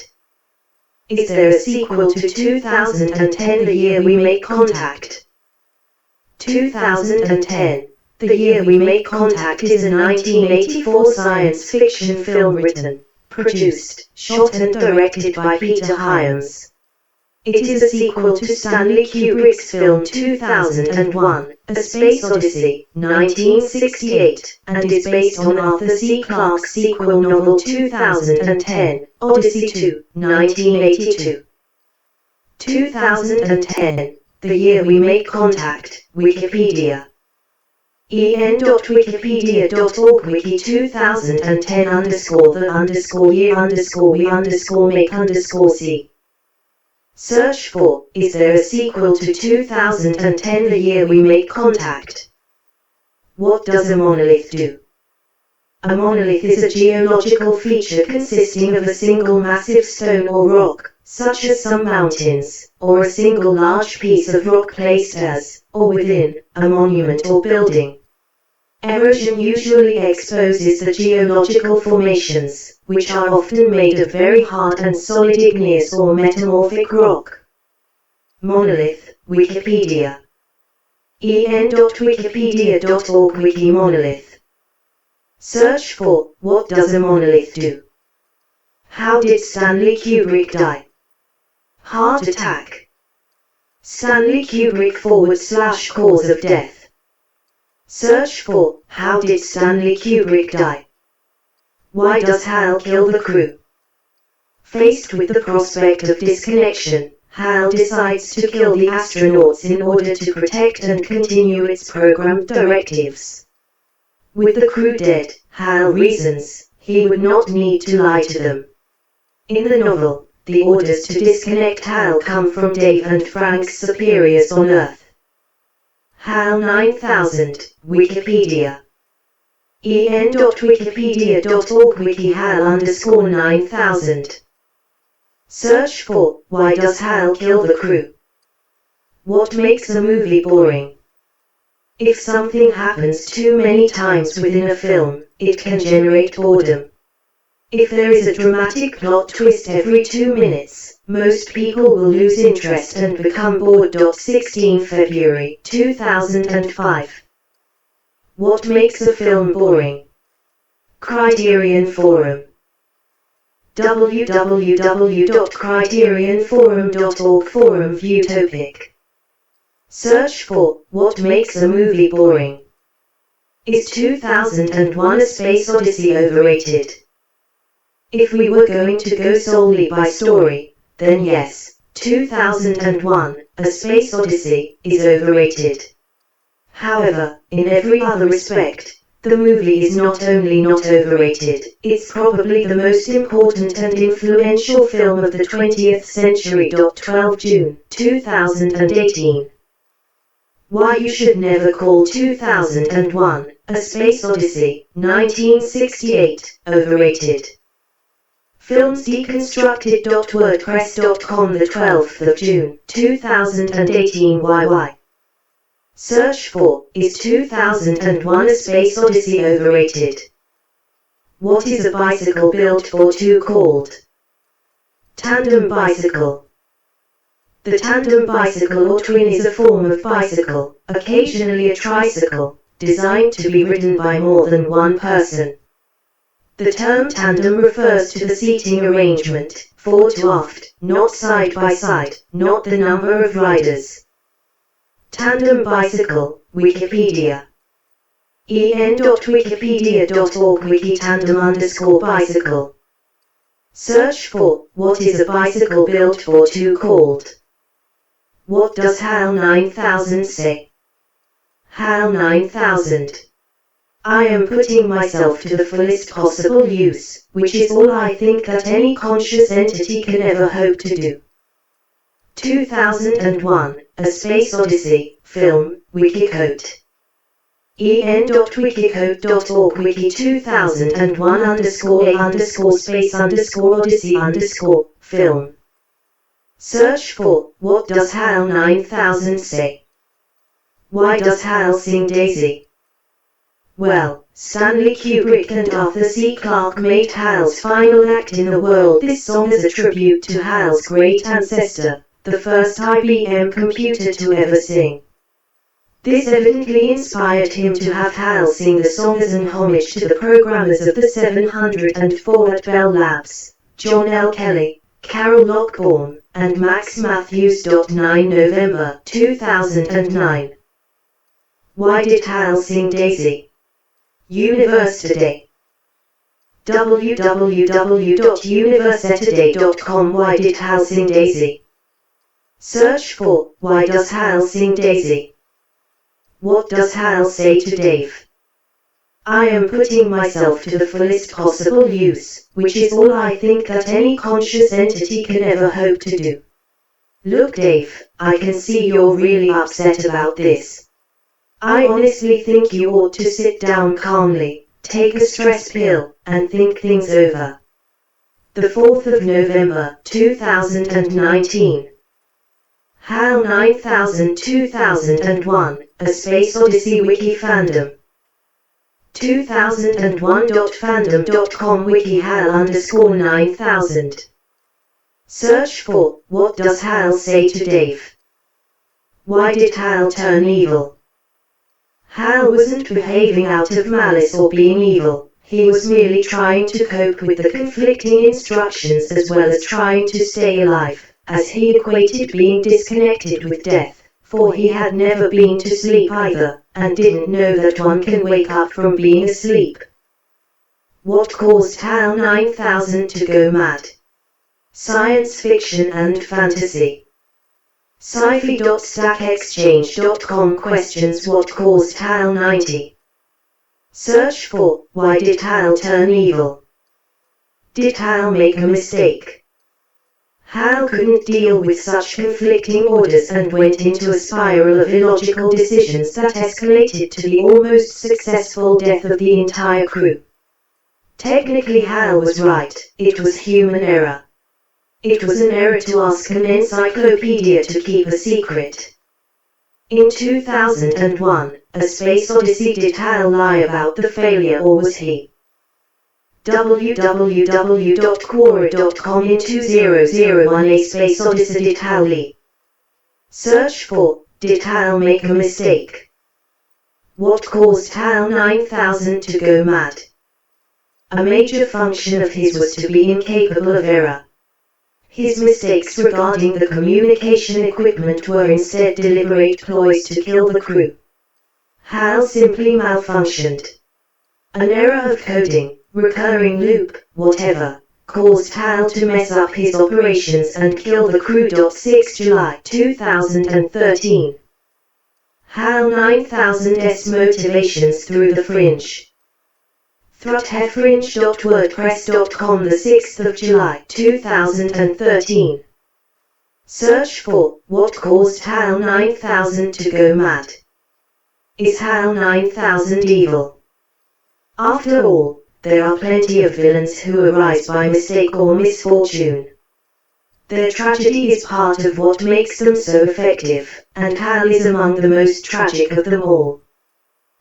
Is there a sequel to 2010, the year we make contact? 2010, The Year We Make Contact is a 1984 science fiction film written, produced, shot and directed by Peter Hyams. It is a sequel to Stanley Kubrick's film 2001, A Space Odyssey, 1968, and is based on Arthur C. Clarke's sequel novel 2010, Odyssey 2, 1982. 2010, The Year We Make Contact, Wikipedia. en.wikipedia.org. Wiki 2010 _the_year_we_make_c. Search for, is there a sequel to 2010, The Year We Make Contact? What does a monolith do? A monolith is a geological feature consisting of a single massive stone or rock, such as some mountains, or a single large piece of rock placed as, or within, a monument or building. Erosion usually exposes the geological formations, which are often made of very hard and solid igneous or metamorphic rock. Monolith, Wikipedia. en.wikipedia.org. Wiki monolith. Search for, what does a monolith do? How did Stanley Kubrick die? Heart attack. Stanley Kubrick / cause of death. Search for, how did Stanley Kubrick die? Why does HAL kill the crew? Faced with the prospect of disconnection, HAL decides to kill the astronauts in order to protect and continue its program directives. With the crew dead, HAL reasons he would not need to lie to them. In the novel, the orders to disconnect HAL come from Dave and Frank's superiors on Earth. HAL 9000, Wikipedia. en.wikipedia.org wiki HAL_9000. Search for, why does HAL kill the crew? What makes a movie boring? If something happens too many times within a film, it can generate boredom. If there is a dramatic plot twist every 2 minutes, most people will lose interest and become bored. 16 February 2005. What makes a film boring? Criterion Forum. www.criterionforum.org Forum View Topic. Search for, what makes a movie boring? Is 2001: A Space Odyssey overrated? If we were going to go solely by story, then yes, 2001: A Space Odyssey is overrated. However, in every other respect, the movie is not only not overrated, it's probably the most important and influential film of the 20th century. 12 June 2018. Why you should never call 2001: A Space Odyssey, 1968, overrated. Films Deconstructed. WordPress.com, the 12th of June 2018. YY. Search for, is 2001: A Space Odyssey overrated? What is a bicycle built for two called? Tandem bicycle. The tandem bicycle or twin is a form of bicycle, occasionally a tricycle, designed to be ridden by more than one person. The term tandem refers to the seating arrangement, fore to aft, not side by side, not the number of riders. Tandem bicycle, Wikipedia. en.wikipedia.org wiki tandem_bicycle. Search for, what is a bicycle built for two called? What does HAL 9000 say? HAL 9000. I am putting myself to the fullest possible use, which is all I think that any conscious entity can ever hope to do. 2001: A Space Odyssey, film, Wikiquote. en.wikiquote.org wiki 2001_a_space_odyssey_film. Search for, what does HAL 9000 say? Why does HAL sing Daisy? Well, Stanley Kubrick and Arthur C. Clarke made HAL's final act in the world this song as a tribute to HAL's great ancestor, the first IBM computer to ever sing. This evidently inspired him to have HAL sing the song as an homage to the programmers of the 704 at Bell Labs, John L. Kelly, Carol Lockbourne, and Max Matthews. 9 November 2009. Why did HAL sing Daisy? Universe Today. www.universetoday.com. Why did HAL sing Daisy? Search for, why does HAL sing Daisy? What does HAL say to Dave? I am putting myself to the fullest possible use, which is all I think that any conscious entity can ever hope to do. Look, Dave, I can see you're really upset about this. I honestly think you ought to sit down calmly, take a stress pill, and think things over. The 4th of November 2019. HAL 9000 2001, A Space Odyssey Wiki Fandom. 2001.fandom.com wiki HAL_9000. Search for, what does HAL say to Dave? Why did HAL turn evil? HAL wasn't behaving out of malice or being evil, he was merely trying to cope with the conflicting instructions as well as trying to stay alive, as he equated being disconnected with death, for he had never been to sleep either, and didn't know that one can wake up from being asleep. What caused HAL 9000 to go mad? Science fiction and fantasy. Sci-fi.stackexchange.com questions what caused HAL 90. Search for, why did HAL turn evil? Did HAL make a mistake? HAL couldn't deal with such conflicting orders and went into a spiral of illogical decisions that escalated to the almost successful death of the entire crew. Technically HAL was right, it was human error. It was an error to ask an encyclopedia to keep a secret. In 2001, A Space Odyssey, did HAL lie about the failure or was he? www.quora.com in 2001 A Space Odyssey, did HAL lie? Search for, did HAL make a mistake? What caused HAL 9000 to go mad? A major function of his was to be incapable of error. His mistakes regarding the communication equipment were instead deliberate ploys to kill the crew. HAL simply malfunctioned. An error of coding, recurring loop, whatever, caused HAL to mess up his operations and kill the crew. 6 July 2013. HAL 9000's motivations through the fringe. Thruthefringe.wordpress.com, the 6th of July 2013. Search for, what caused HAL 9000 to go mad? Is HAL 9000 evil? After all, there are plenty of villains who arise by mistake or misfortune. Their tragedy is part of what makes them so effective, and HAL is among the most tragic of them all.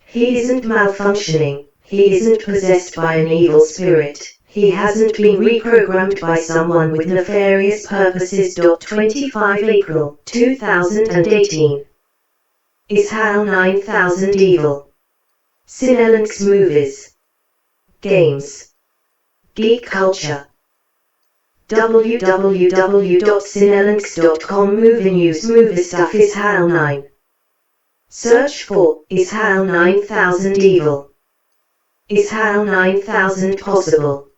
He isn't malfunctioning. He isn't possessed by an evil spirit, he hasn't been reprogrammed by someone with nefarious purposes. 25 April 2018. Is HAL 9000 evil? Cinelinx movies. Games. Geek culture. www.cinelinx.com movie news. Movie stuff. Is HAL 9? Search for, is HAL 9000 evil? Is HAL 9000 possible?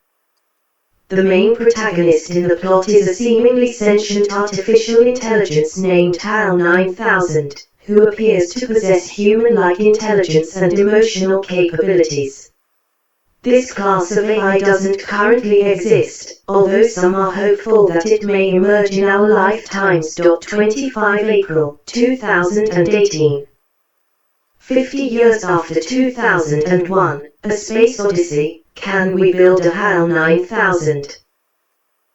The main protagonist in the plot is a seemingly sentient artificial intelligence named HAL 9000, who appears to possess human-like intelligence and emotional capabilities. This class of AI doesn't currently exist, although some are hopeful that it may emerge in our lifetimes. 25 April 2018. 50 years after 2001, A Space Odyssey, can we build a HAL 9000?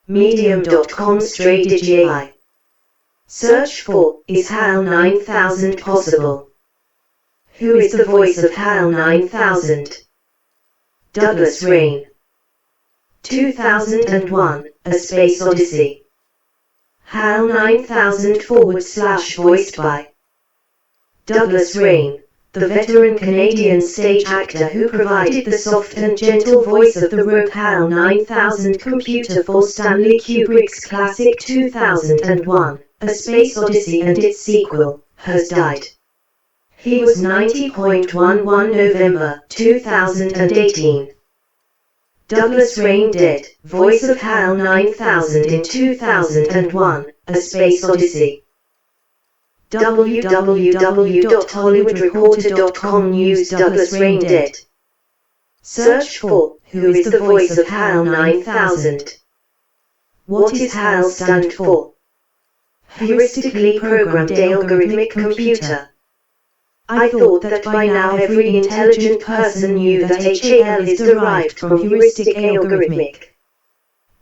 Medium.com StrayDigi. Search for, is HAL 9000 possible? Who is the voice of HAL 9000? Douglas Rain. 2001, A Space Odyssey. HAL 9000 / voiced by Douglas Rain, the veteran Canadian stage actor who provided the soft and gentle voice of the rogue HAL 9000 computer for Stanley Kubrick's classic 2001, A Space Odyssey and its sequel, has died. He was 90.11 November 2018. Douglas Rain dead, voice of HAL 9000 in 2001, A Space Odyssey. www.hollywoodreporter.com news. Douglas Rain dead. Search for, who is the voice of HAL 9000? What is HAL stand for? Heuristically programmed algorithmic computer. I thought that by now every intelligent person knew that HAL is derived from heuristic algorithmic.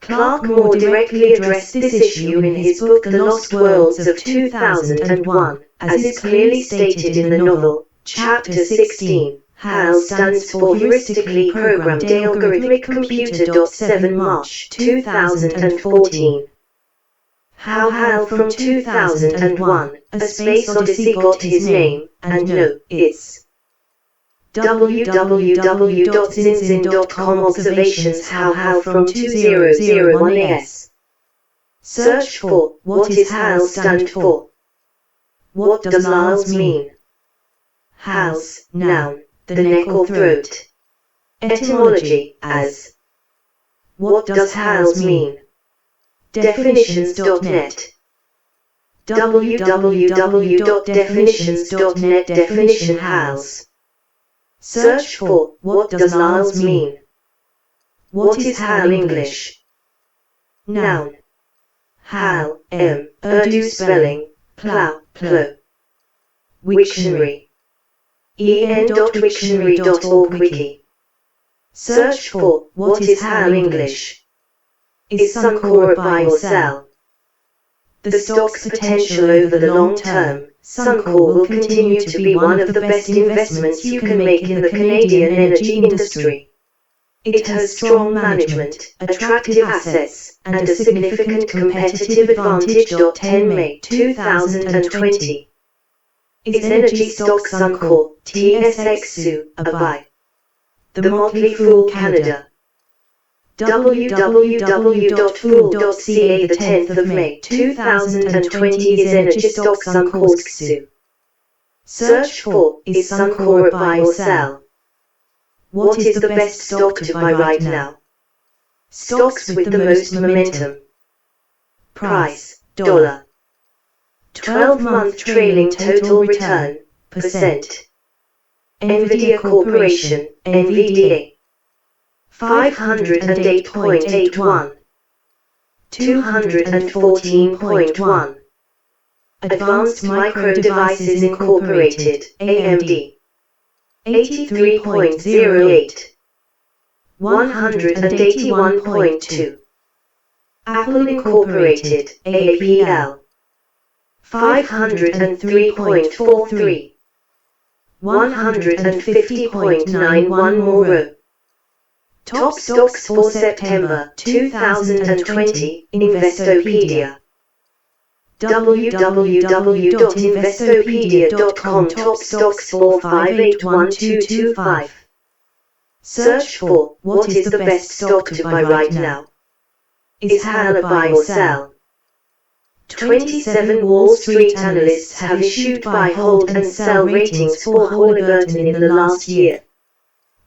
Clark Moore directly addressed this issue in his book The Lost Worlds of 2001, as is clearly stated in the novel, Chapter 16. HAL stands for Heuristically Programmed Algorithmic Computer. 7 March 2014. How HAL from 2001, A Space Odyssey got his name, and no, it's www.zinzin.com Observations How HAL from 2001 AS. Search for, what is HAL stand for? What does LALS mean? Hals, noun, the neck or throat. Etymology, as. What does hals mean? Definitions.net. www.definitions.net. Definition hals. Search for, what does hals mean? What is hal English? Noun. Hal, Urdu spelling, plow, plow. Wiktionary. en.wiktionary.org wiki. Search for, what is hal English? Is Suncor a buy or sell? The stock's potential over the long term. Suncor will continue to be one of the best investments you can make in the Canadian energy industry. It has strong management, attractive assets, and a significant competitive advantage. 10 May 2020. Is energy stock Suncor, TSXU, a buy? The Motley Fool Canada. www.fool.ca. The 10th of May 2020. Is energy stock Suncor XU? Search for, is Suncor a buy or sell? What is the best stock to buy right now? Stocks with the most momentum. Price, $. 12-month trailing total return, %. NVIDIA Corporation, NVDA. 508.81. 214.1. Advanced Micro Devices Incorporated, AMD. 83.08. 181.2. Apple Incorporated, APL. 503.43. 150.91. More. Top stocks for September 2020, Investopedia. www.investopedia.com. Top stocks for 581225. Search for, what is the best stock to buy right now? Is hal a buy or sell? 27 Wall Street analysts have issued buy, hold and sell ratings for Halliburton in the last year.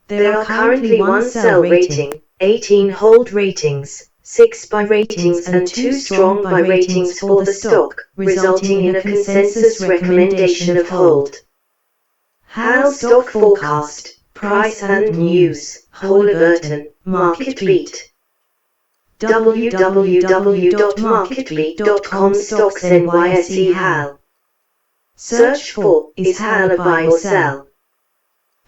There are currently 1 sell rating, 18 hold ratings, 6 buy ratings and 2 strong buy ratings for the stock, resulting in a consensus recommendation of hold. Hal stock forecast, price and news, Halliburton, market beat. www.marketbeat.com. Stocks NYSE hal. Search for, is hal a buy or sell?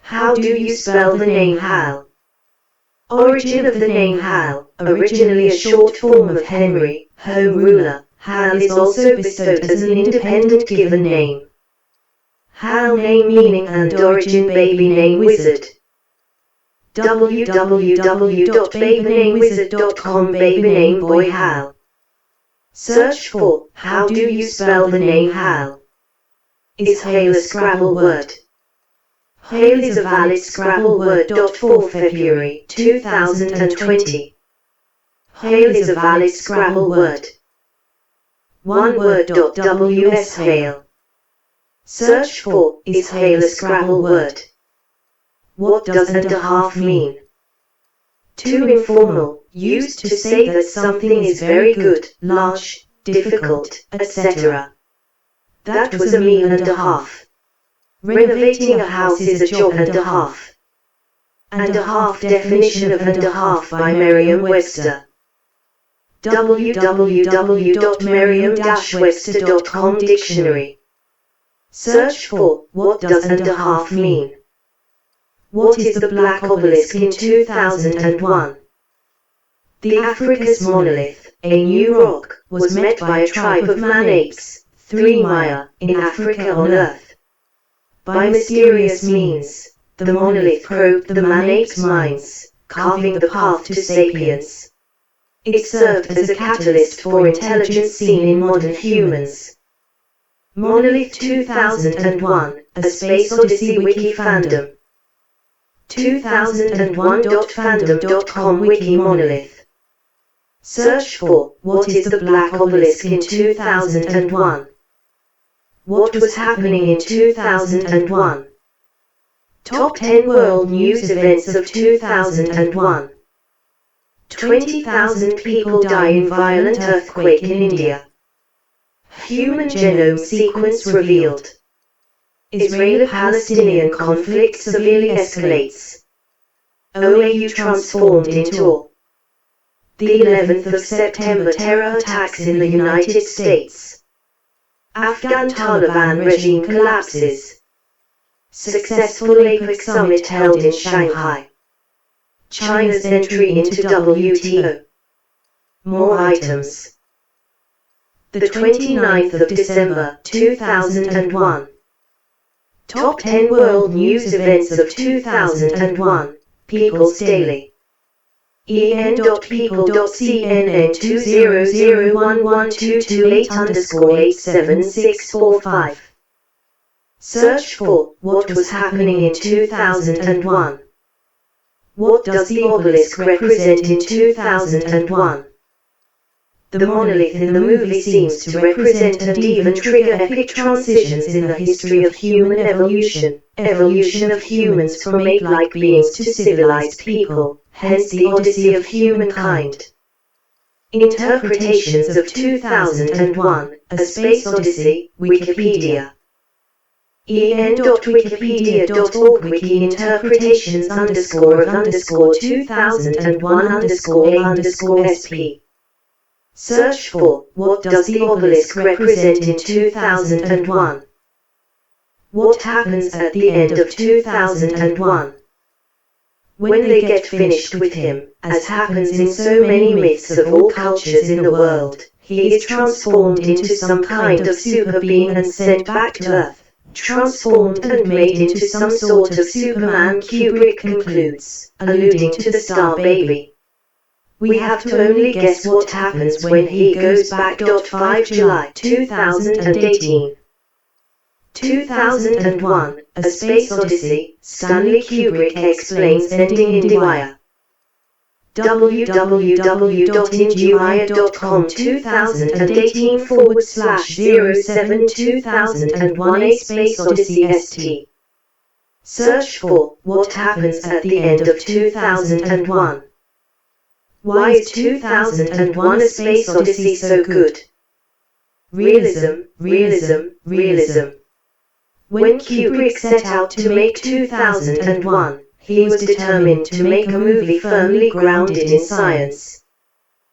How do you spell the name hal? Origin of the name hal, originally a short form of Henry, Home Ruler. Hal is also bestowed as an independent given name. Hal name meaning and origin baby name wizard. www.babynamewizard.com. Baby name boy hal. Search for, how do you spell the name hal? Is hal a Scrabble word? Hal is a valid Scrabble word. For February 2020. Hal is a valid Scrabble word. One word. WS hal. Search for, is hal a Scrabble word? What does and a half mean? Too informal, used to say that something is very good, large, difficult, etc. That was a meal and a half. Renovating a house is a job and a half. And a half definition of and a half by Merriam-Webster. www.merriam-webster.com. Dictionary. Search for, what does and a half mean? What is the Black Obelisk in 2001? The Africa's monolith, a new rock, was met by a tribe of man-apes, 3 Maya, in Africa on Earth. By mysterious means, the monolith probed the man-apes' minds, carving the path to sapience. It served as a catalyst for intelligence seen in modern humans. Monolith 2001, A Space Odyssey Wiki Fandom. 2001.fandom.com. Wiki Monolith. Search for, what is the Black Obelisk in 2001? What was happening in 2001? Top 10 World News Events of 2001. 20,000 people die in violent earthquake in India. Human genome sequence revealed. Israeli-Palestinian conflict severely escalates. OAU transformed into all. The 11th of September terror attacks in the United States. Afghan Taliban regime collapses. Successful APEC summit held in Shanghai. China's entry into WTO. More items. The 29th of December, 2001. Top 10 World News Events of 2001, People's Daily. en.people.cnn20011228_87645. Search for what was happening in 2001. What does the obelisk represent in 2001? The monolith in the movie seems to represent and even trigger epic transitions in the history of human evolution. Evolution of humans from ape-like beings to civilized people, hence the Odyssey of humankind. Interpretations of 2001, A Space Odyssey, Wikipedia. en.wikipedia.org Wiki interpretations _of_2001_a_sp. Search for what does the obelisk represent in 2001? What happens at the end of 2001? When they get finished with him, as happens in so many myths of all cultures in the world, he is transformed into some kind of super being and sent back to Earth. Transformed and made into some sort of Superman, Kubrick concludes, alluding to the Star Baby. We have to only guess what happens when he goes back. 5 July 2018. 2001, A Space Odyssey, Stanley Kubrick explains ending IndieWire. www.indiewire.com 2018 /07 2001 A Space Odyssey ST. Search for what happens at the end of 2001. Why is 2001 A Space Odyssey so good? Realism, realism, realism. When Kubrick set out to make 2001, he was determined to make a movie firmly grounded in science.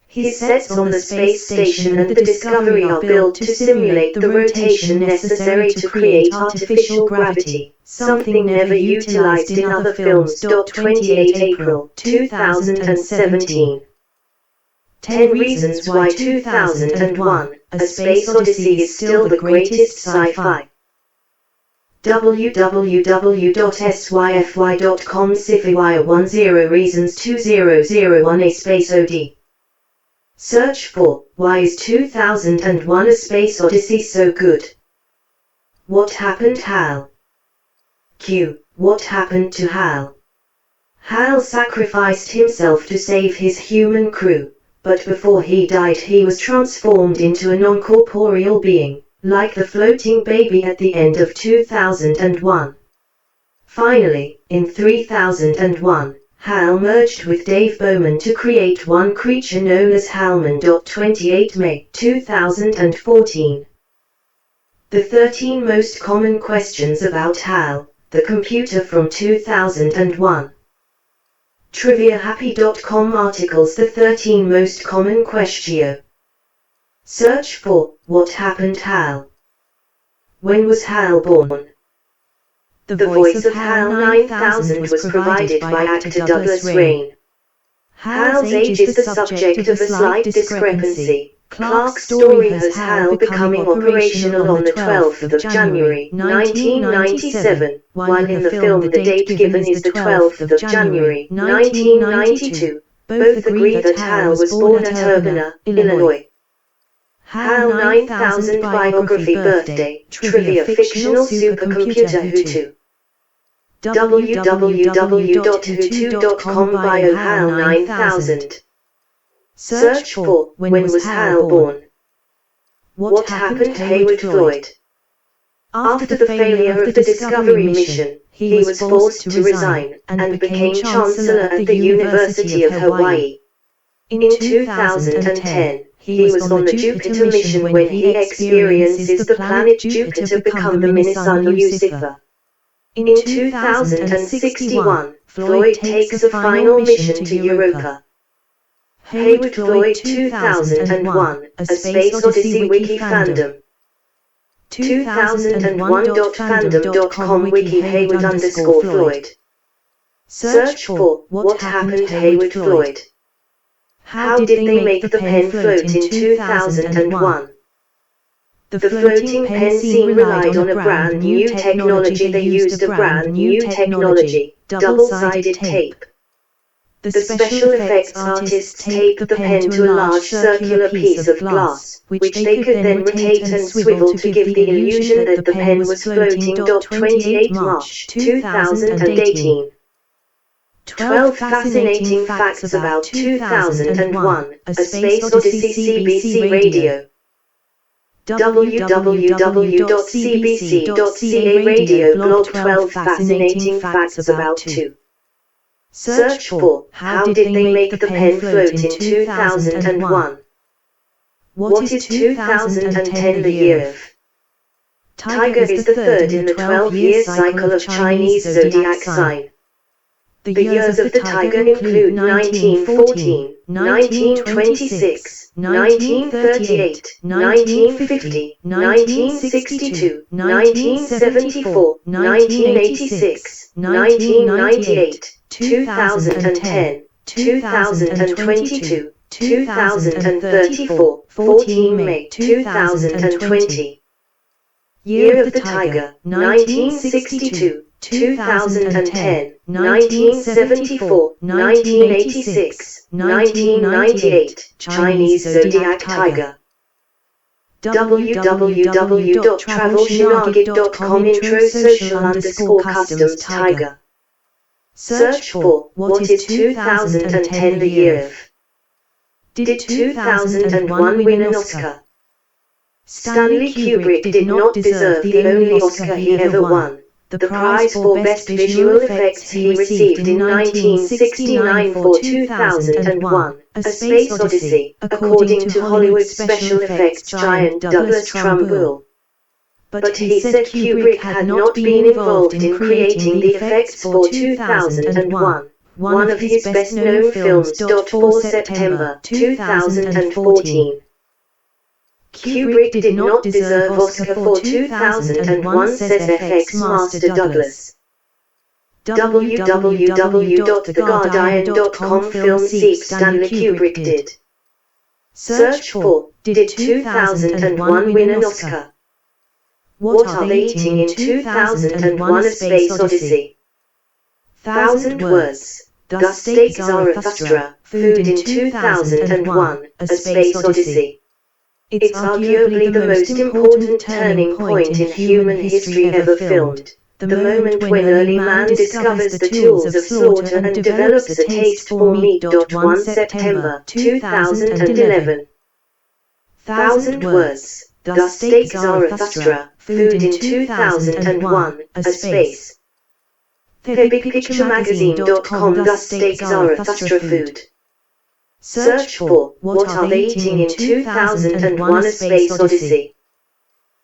His sets on the space station and the Discovery are built to simulate the rotation necessary to create artificial gravity, something never utilized in other films. 28 April 2017. 10 reasons why 2001, A Space Odyssey is still the greatest sci-fi. www.syfy.com Sci-fi 10 Reasons 2001 A Space OD. Search for why is 2001 A Space Odyssey so good? What happened Hal? Q. What happened to Hal? Hal sacrificed himself to save his human crew, but before he died he was transformed into a non-corporeal being, like the floating baby at the end of 2001. Finally, in 3001, Hal merged with Dave Bowman to create one creature known as Halman. 28 May 2014. The 13 most common questions about Hal, the computer from 2001. TriviaHappy.com articles The 13 most common questions. Search for what happened Hal. When was Hal born? The voice of Hal 9000 was provided by actor Douglas Rain. Hal's age is the subject of a slight discrepancy. Clark's story has Hal becoming operational on the 12th of January 1997, while in the film the date given is the 12th of January 1992. Both agree that Hal was born at Urbana, Illinois. Hal 9000 biography birthday, trivia fictional supercomputer Who2. www.who2.com bio Hal 9000. Search for when was Hal born? What happened Hayward Floyd? After the failure of the Discovery mission, he was forced to resign and became Chancellor at the University of Hawaii. In 2010, he was on the Jupiter mission when he experiences the planet Jupiter become the mini-sun Lucifer. In 2061, Floyd takes a final mission to Europa. Hayward Floyd 2001, A Space Odyssey Wiki Fandom 2001.fandom.com Wiki Hayward_Floyd. Search for What Happened Hayward Floyd. How did they make the pen float in 2001? The floating pen scene relied on a brand new technology. They used a brand new technology, double-sided tape. The special effects artists taped the pen to a large circular piece of glass, which they could then rotate and swivel to give the illusion that the pen was floating. 28 March 2018. 12 fascinating facts about 2001, A Space Odyssey. CBC Radio. www.cbc.ca Radio blog 12 fascinating facts about 2. Search for How did they make the pen float in 2001? What is 2010 the year of? Tiger is the third in the 12-year cycle of Chinese zodiac sign. The years of the tiger include 1914, 1926, 1938, 1950, 1962, 1974, 1986, 1998, 2010, 2022, 2034, 14 May 2020. Year of the Tiger, 1962, 2010, 1974, 1986, 1998, Chinese Zodiac Tiger. www.travelshenanigans.com Intro social_customs Tiger. Search for What is 2010 the year of? Did 2001 win an Oscar? Stanley Kubrick did not deserve the only Oscar he ever won, the prize for Best Visual Effects he received in 1969 for 2001, A Space Odyssey, according to Hollywood special effects giant Douglas Trumbull. But he said Kubrick had not been involved in creating the effects for 2001, one of his best-known films. 4 September 2014. Kubrick did not deserve Oscar for 2001, says FX Master Douglas. www.theguardian.com Film seeks Stanley Kubrick did. Search for Did 2001 win an Oscar? What are they eating in 2001 A Space Odyssey? 1,000 words. The steak Zarathustra, food in 2001, A Space Odyssey. It's arguably the most important turning point in human history ever filmed, the moment when early man discovers the tools of slaughter and develops a taste for meat. 1 September 2011. 1,000 words. The steak Zarathustra, food in 2001, A Space. TheBigPictureMagazine.com The steak Zarathustra food. Search for What are they eating in 2001 A Space Odyssey?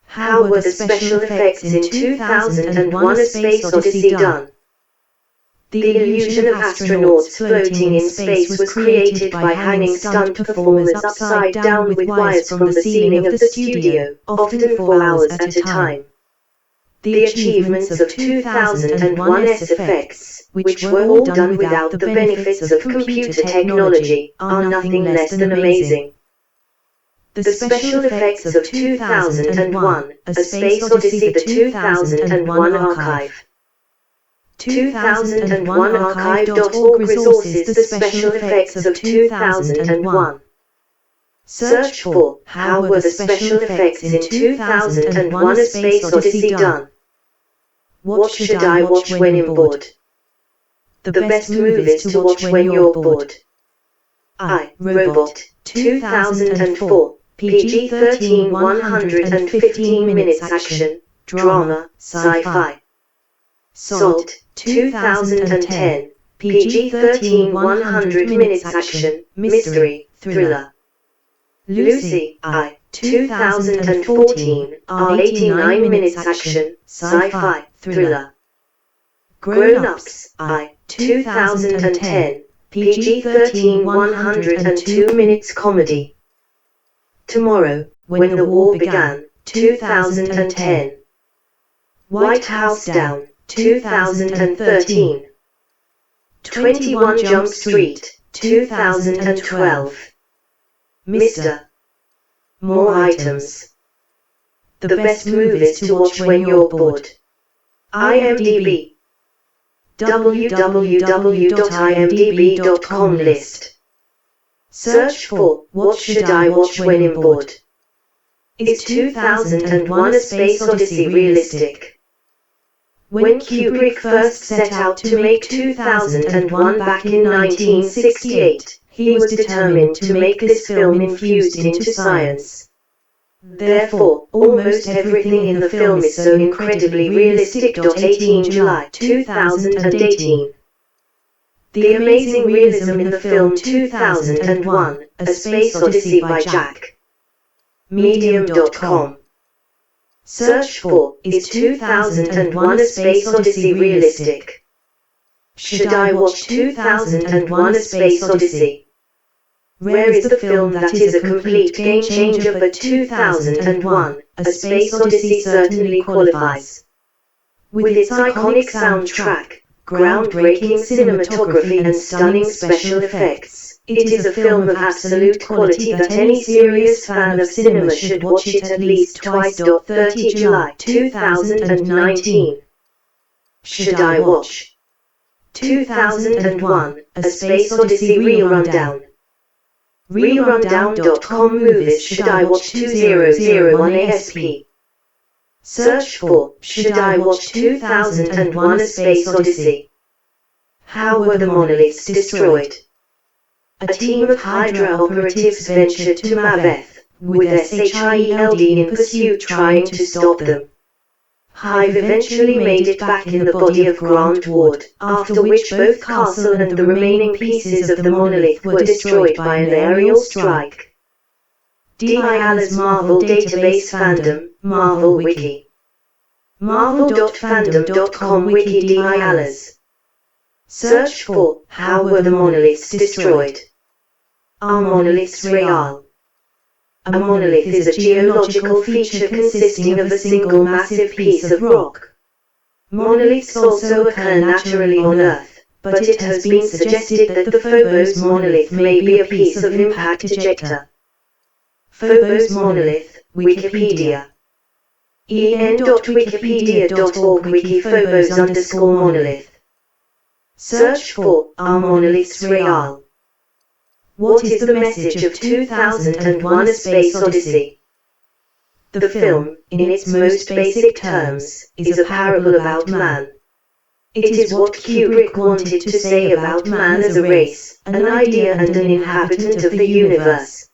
How were the special effects in 2001 A Space Odyssey done? The illusion of astronauts floating in space was created by hanging stunt performers upside down with wires from the ceiling of the studio, often for hours at a time. The achievements of 2001's effects, which were all done without the benefits of computer technology, are nothing less than amazing. The special effects of 2001, A Space Odyssey. The 2001 Archive. 2001archive.org resources. The special effects of 2001. Search for How were the special effects in 2001 A Space Odyssey done? What should I watch when I'm bored? The best movies to watch when you're bored. I, Robot, 2004, PG-13 115 minutes action, drama, sci-fi. Salt, 2010, PG-13 100 minutes action, mystery, thriller. Lucy, I, 2014, R89 minutes action, sci-fi, thriller. Grown-ups, I, 2010, PG-13 102 minutes comedy. Tomorrow, When the War Began, 2010. White House Down, 2013. 21 Jump Street, 2012. Mr. More items. The best movies to watch when you're bored. IMDb. www.imdb.com list. Search for What Should I Watch When I'm Bored? Is 2001 A Space Odyssey realistic? When Kubrick first set out to make 2001 back in 1968, he was determined to make this film infused into science. Therefore, almost everything in the film is so incredibly realistic. 18 July 2018. The amazing realism in the film 2001, A Space Odyssey by Jack. Medium.com. Search for Is 2001 A Space Odyssey realistic? Should I watch 2001 A Space Odyssey? Rare is the film that is a complete game changer, but 2001 A Space Odyssey certainly qualifies. With its iconic soundtrack, groundbreaking cinematography and stunning special effects, it is a film of absolute quality that any serious fan of cinema should watch it at least twice. 30 July 2019. Should I watch 2001 A Space Odyssey Re-Rundown? Rerundown.com movies. Should I watch 2001 ASP? Search for Should I watch 2001 A Space Odyssey? How were the monoliths destroyed? A team of Hydra operatives ventured to Maveth, with SHIELD in pursuit trying to stop them. Hive eventually made it back in the body of Grant Ward, after which both castle and the remaining pieces of the monolith were destroyed by an aerial strike. DIALA's Marvel Database Fandom, Marvel Wiki. Marvel.fandom.com Wiki DIALA's. Search for How were the monoliths destroyed? Are monoliths real? A monolith is a geological feature consisting of a single massive piece of rock. Monoliths also occur naturally on Earth, but it has been suggested that the Phobos monolith may be a piece of impact ejecta. Phobos monolith, Wikipedia. en.wikipedia.org Wiki Phobos_monolith. Search for Are monoliths real? What is the message of 2001 A Space Odyssey? The film, in its most basic terms, is a parable about man. It is what Kubrick wanted to say about man as a race, an idea and an inhabitant of the universe.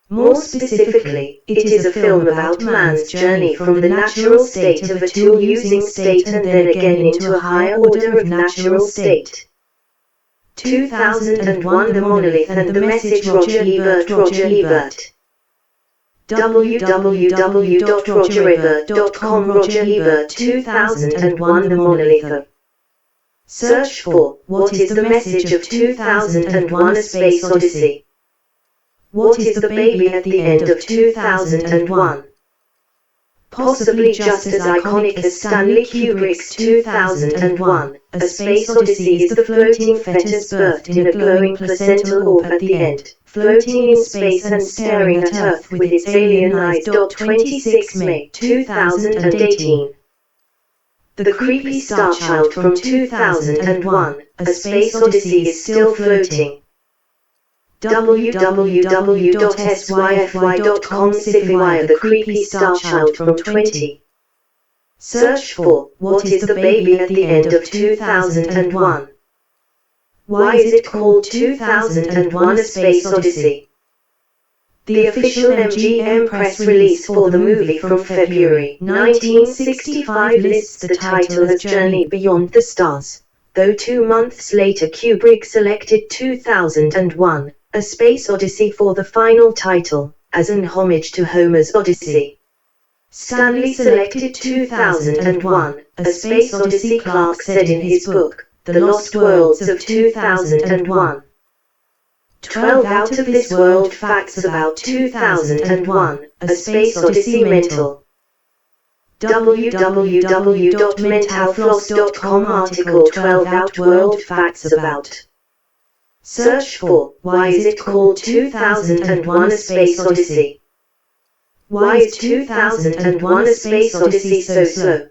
More specifically, it is a film about man's journey from the natural state of a tool-using state and then again into a higher order of natural state. 2001 The Monolith and the Message. Roger Ebert. www.rogerebert.com Roger Ebert 2001 The Monolith. Search for What is the message of 2001 A Space Odyssey? What is the baby at the end of 2001? Possibly just as iconic as Stanley Kubrick's 2001, A Space Odyssey is the floating fetus birthed in a glowing placental orb at the end, floating in space and staring at Earth with its alien eyes. 26 May 2018. The creepy starchild from 2001, A Space Odyssey is still floating. www.syfy.com Syfy The Creepy Starchild from 20. Search for What is the baby at the end of 2001? Why is it called 2001 A Space Odyssey? The official MGM press release for the movie from February 1965 lists the title as Journey Beyond the Stars, though 2 months later Kubrick selected 2001, A Space Odyssey for the final title, as an homage to Homer's Odyssey. Stanley selected 2001, A Space Odyssey. Clarke said in his book, The Lost Worlds of 2001. 12 out of this world facts about 2001, A Space Odyssey. Mental. www.mentalfloss.com article 12 out world facts about. Search for, why is it called 2001 A Space Odyssey? Why is 2001 A Space Odyssey so slow?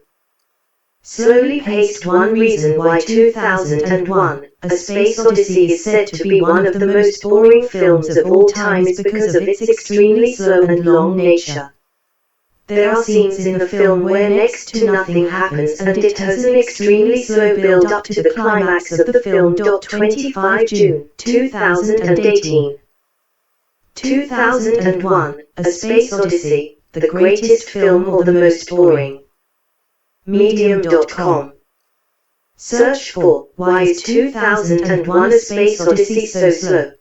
Slowly paced. One reason why 2001, A Space Odyssey is said to be one of the most boring films of all time is because of its extremely slow and long nature. There are scenes in the film where next to nothing happens and it has an extremely slow build up to the climax of the film. 25 June 2018. 2001, A Space Odyssey, the greatest film or the most boring? Medium.com. Search for, why is 2001 A Space Odyssey so slow?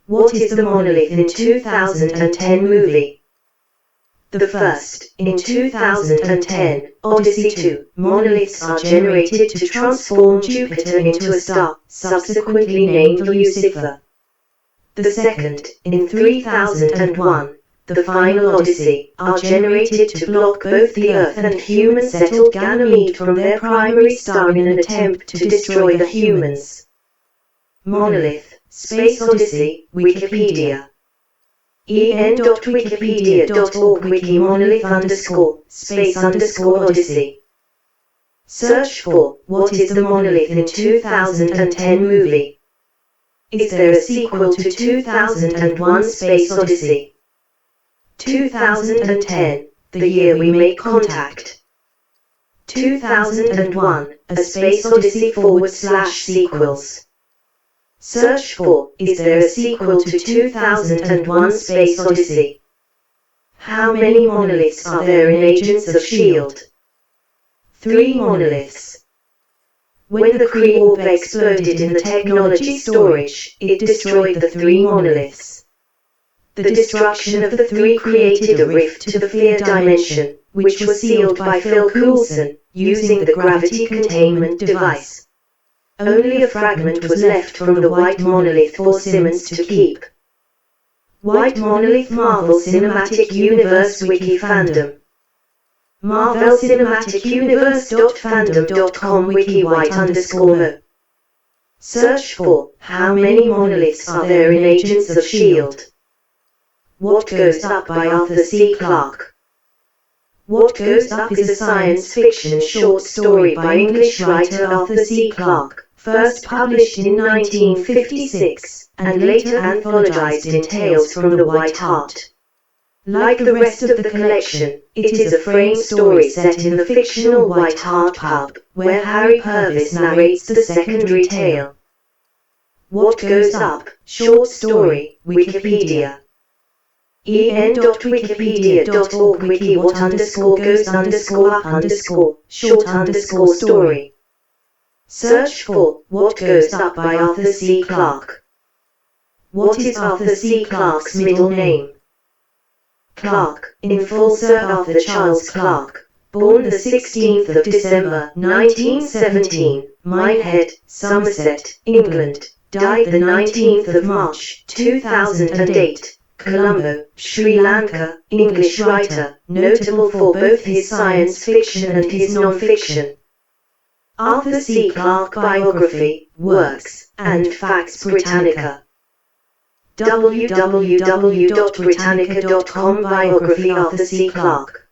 What is the monolith in 2010 movie? The first, in 2010, Odyssey 2, monoliths are generated to transform Jupiter into a star, subsequently named Lucifer. The second, in 3001, the final Odyssey, are generated to block both the Earth and human-settled Ganymede from their primary star in an attempt to destroy the humans. Monolith, Space Odyssey, Wikipedia. en.wikipedia.org Wiki monolith _space _odyssey. Search for, what is the monolith in 2010 movie? Is there a sequel to 2001 Space Odyssey? 2010, the year we make contact. 2001, A Space Odyssey / sequels. Search for, is there a sequel to 2001 Space Odyssey? How many monoliths are there in Agents of S.H.I.E.L.D.? 3 monoliths. When the Kree orb exploded in the technology storage, it destroyed the 3 monoliths. The destruction of the 3 created a rift to the fear dimension, which was sealed by Phil Coulson, using the gravity containment device. Only a fragment was left from the white monolith for Simmons to keep. White monolith Marvel Cinematic Universe Wiki Fandom. Marvel Cinematic Universe.fandom.com Wiki white _mo. Search for, how many monoliths are there in Agents of S.H.I.E.L.D.? What Goes Up by Arthur C. Clarke. What Goes Up is a science fiction short story by English writer Arthur C. Clarke, first published in 1956, and later anthologized in Tales from the White Hart. Like the rest of the collection, it is a frame story set in the fictional White Hart pub, where Harry Purvis narrates the secondary tale. What Goes Up, short story, Wikipedia. en.wikipedia.org Wiki what _goes _up _short story. Search for, What Goes Up by Arthur C. Clarke. What is Arthur C. Clarke's middle name? Clarke, in full Sir Arthur Charles Clarke, born the 16th of December 1917, Minehead, Somerset, England, died the 19th of March 2008, Colombo, Sri Lanka, English writer, notable for both his science fiction and his non-fiction. Arthur C. Clarke biography, works, and facts Britannica. www.britannica.com Biography Arthur C. Clarke.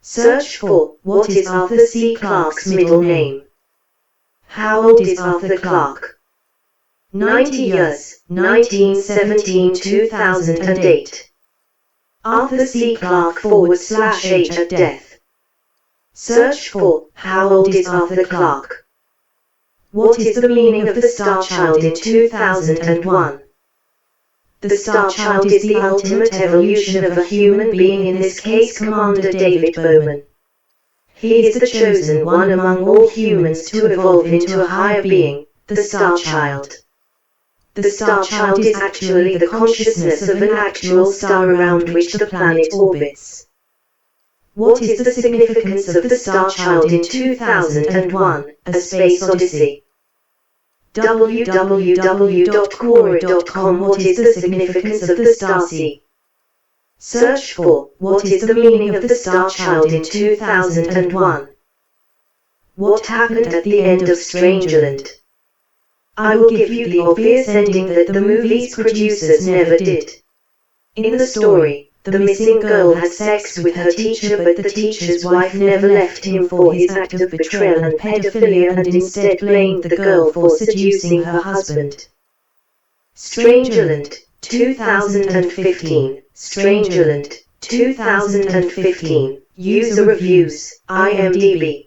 Search for, what is Arthur C. Clarke's middle name? How old is Arthur Clarke? 90 years, 1917-2008. Arthur C. Clarke /H at death. Search for, how old is Arthur Clarke? What is the meaning of the Star Child in 2001? The Star Child is the ultimate evolution of a human being, in this case Commander David Bowman. He is the chosen one among all humans to evolve into a higher being, the Star Child. The Star Child is actually the consciousness of an actual star around which the planet orbits. What is the significance of the Star Child in 2001: A Space Odyssey? www.quora.com. What is the significance of the Starseed? Search for, what is the meaning of the Star Child in 2001? What happened at the end of Strangeland? I will give you the obvious ending that the movie's producers never did. In the story, the missing girl had sex with her teacher, but the teacher's wife never left him for his act of betrayal and pedophilia, and instead blamed the girl for seducing her husband. Strangeland, 2015. Strangeland, 2015. User reviews, IMDb.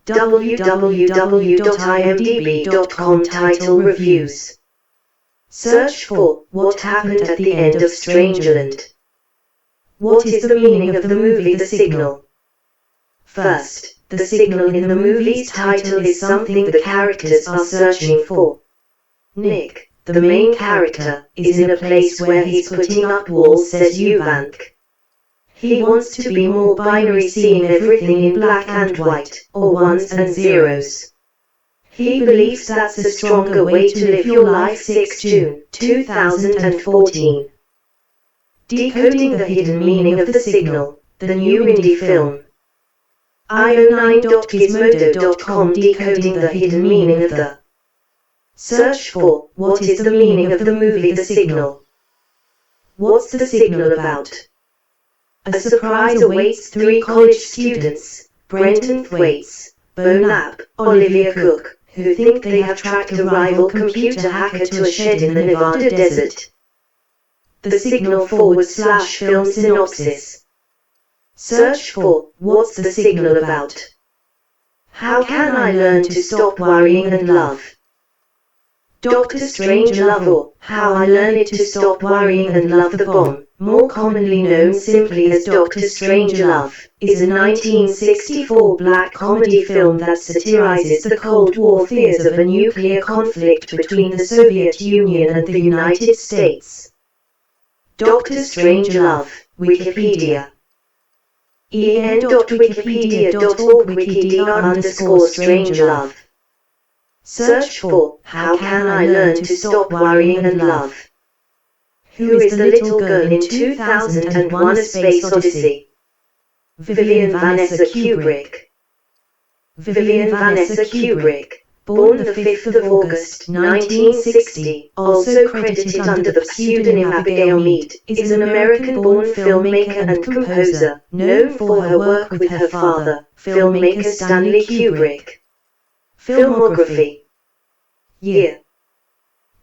www.imdb.com. Title reviews. Search for, what happened at the end of Strangeland? What is the meaning of the movie The Signal? First, the signal in the movie's title is something the characters are searching for. Nick, the main character, is in a place where he's putting up walls, says Eubank. He wants to be more binary, seeing everything in black and white, or ones and zeros. He believes that's a stronger way to live your life. 6 June, 2014. Decoding the Hidden Meaning of the Signal, the new indie film. io9.gizmodo.com. Decoding the Hidden Meaning of the. Search for, what is the meaning of the movie The Signal? What's the signal about? A surprise awaits 3 college students, Brenton Thwaites, Bo Knapp, Olivia Cook, who think they have tracked a rival computer hacker to a shed in the Nevada desert. The Signal /film synopsis. Search for, what's the signal about? How can I learn to stop worrying and love? Doctor Strangelove, or How I Learned to Stop Worrying and Love the Bomb, more commonly known simply as Doctor Strangelove, is a 1964 black comedy film that satirizes the Cold War fears of a nuclear conflict between the Soviet Union and the United States. Doctor Strangelove, Wikipedia. en.wikipedia.org. Wikipedia_Strangelove. Search for, how can I learn to stop worrying and love? Who is the little girl in 2001: A Space Odyssey? Vivian Vanessa Kubrick. Vivian Vanessa Kubrick, born the 5th of August 1960, also credited under the pseudonym Abigail Mead, is an American-born filmmaker and composer, known for her work with her father, filmmaker Stanley Kubrick. Filmography. Year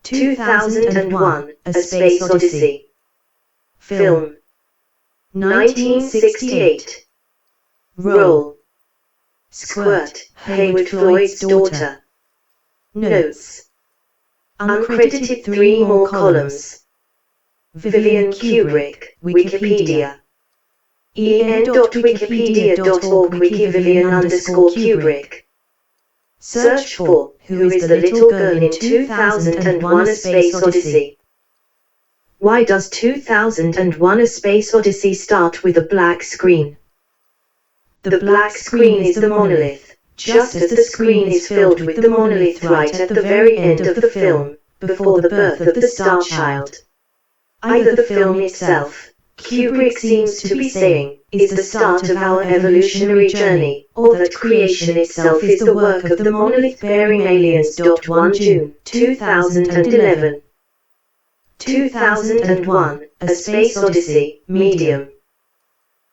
2001: A Space Odyssey. Film 1968. Role: Squirt, Haywood Floyd's daughter. Notes: uncredited 3 more columns. Vivian Kubrick, Wikipedia. en.wikipedia.org. Vivian_Kubrick. Search for, who is the little girl in 2001: A Space Odyssey? Why does 2001: A Space Odyssey start with a black screen? The black screen is the monolith, just as the screen is filled with the monolith right at the very end of the film, before the birth of the Star Child. Either the film itself, Kubrick seems to be saying, is the start of our evolutionary journey, or that creation itself is the work of the monolith-bearing aliens. 1 June, 2011. 2001: A Space Odyssey, Medium.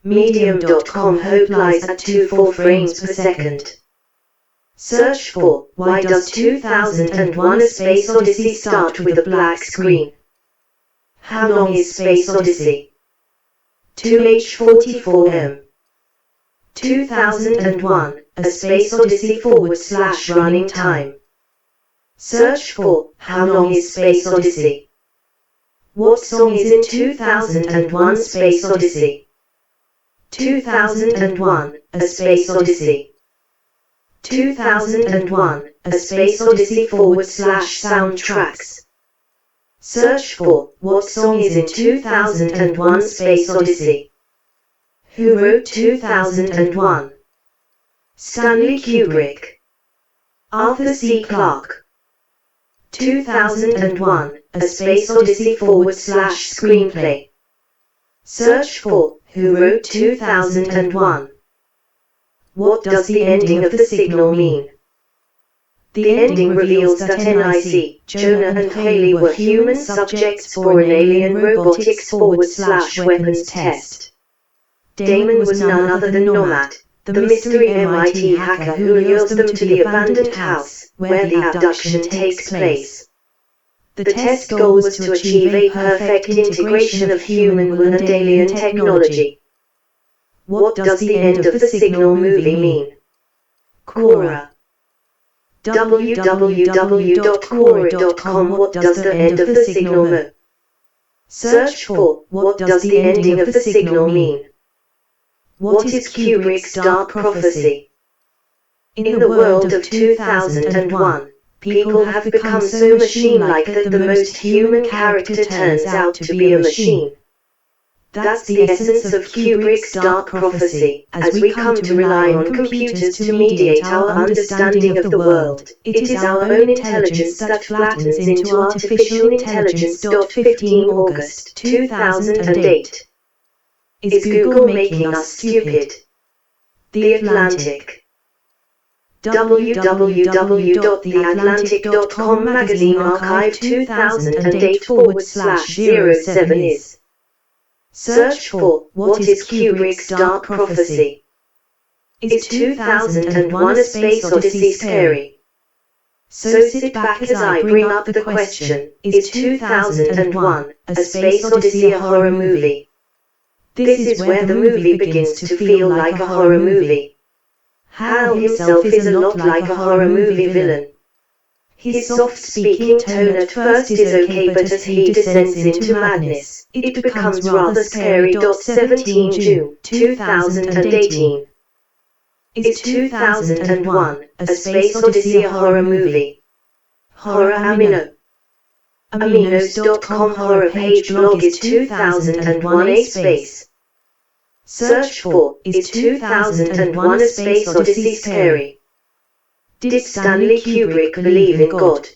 Medium.com. Hope lies at 24 frames per second. Search for, why does 2001: A Space Odyssey start with a black screen? How long is Space Odyssey? 2H44m. 2001: A Space Odyssey / running time. Search for, how long is Space Odyssey? What song is in 2001 Space Odyssey? 2001, A Space Odyssey. 2001, A Space Odyssey /soundtracks. Search for what song is in 2001 Space Odyssey. Who wrote 2001? Stanley Kubrick. Arthur C. Clarke. 2001, A Space Odyssey /screenplay. Search for who wrote 2001. What does the ending of The Signal mean? The ending reveals that NIC, Jonah and Haley were human subjects for an alien robotics /weapons test. Damon was none other than Nomad, the mystery MIT hacker who lures them to the abandoned house, where the abduction takes place. The test goal was to achieve a perfect integration of human will and alien technology. What does the end of The Signal movie mean? Quora. www.quora.com. What does the end of The Signal mean? Search for what does the ending of The Signal mean? What is Kubrick's Dark Prophecy? In the world of 2001, people have become so machine-like that the most human character turns out to be a machine. That's the essence of Kubrick's Dark Prophecy. As we come to rely on computers to mediate our understanding of the world, it is our own intelligence that flattens into artificial intelligence. 15 August 2008. Is Google making us stupid? The Atlantic. www.theatlantic.com Magazine Archive 2008 /07 is. Search for what is Kubrick's Dark Prophecy. Is 2001 A Space Odyssey scary? So sit back as I bring up the question, is 2001 A Space Odyssey a horror movie? This is where the movie begins to feel like a horror movie. Hal himself is a lot like a horror movie villain. His soft-speaking tone at first is okay, but as he descends into madness, it becomes rather scary. 17 June 2018. Is 2001 A Space Odyssey a horror movie? Horror Amino. Aminos.com horror page blog. Is 2001 A Space. Search for is 2001 A Space Odyssey scary? Did Stanley Kubrick believe in God?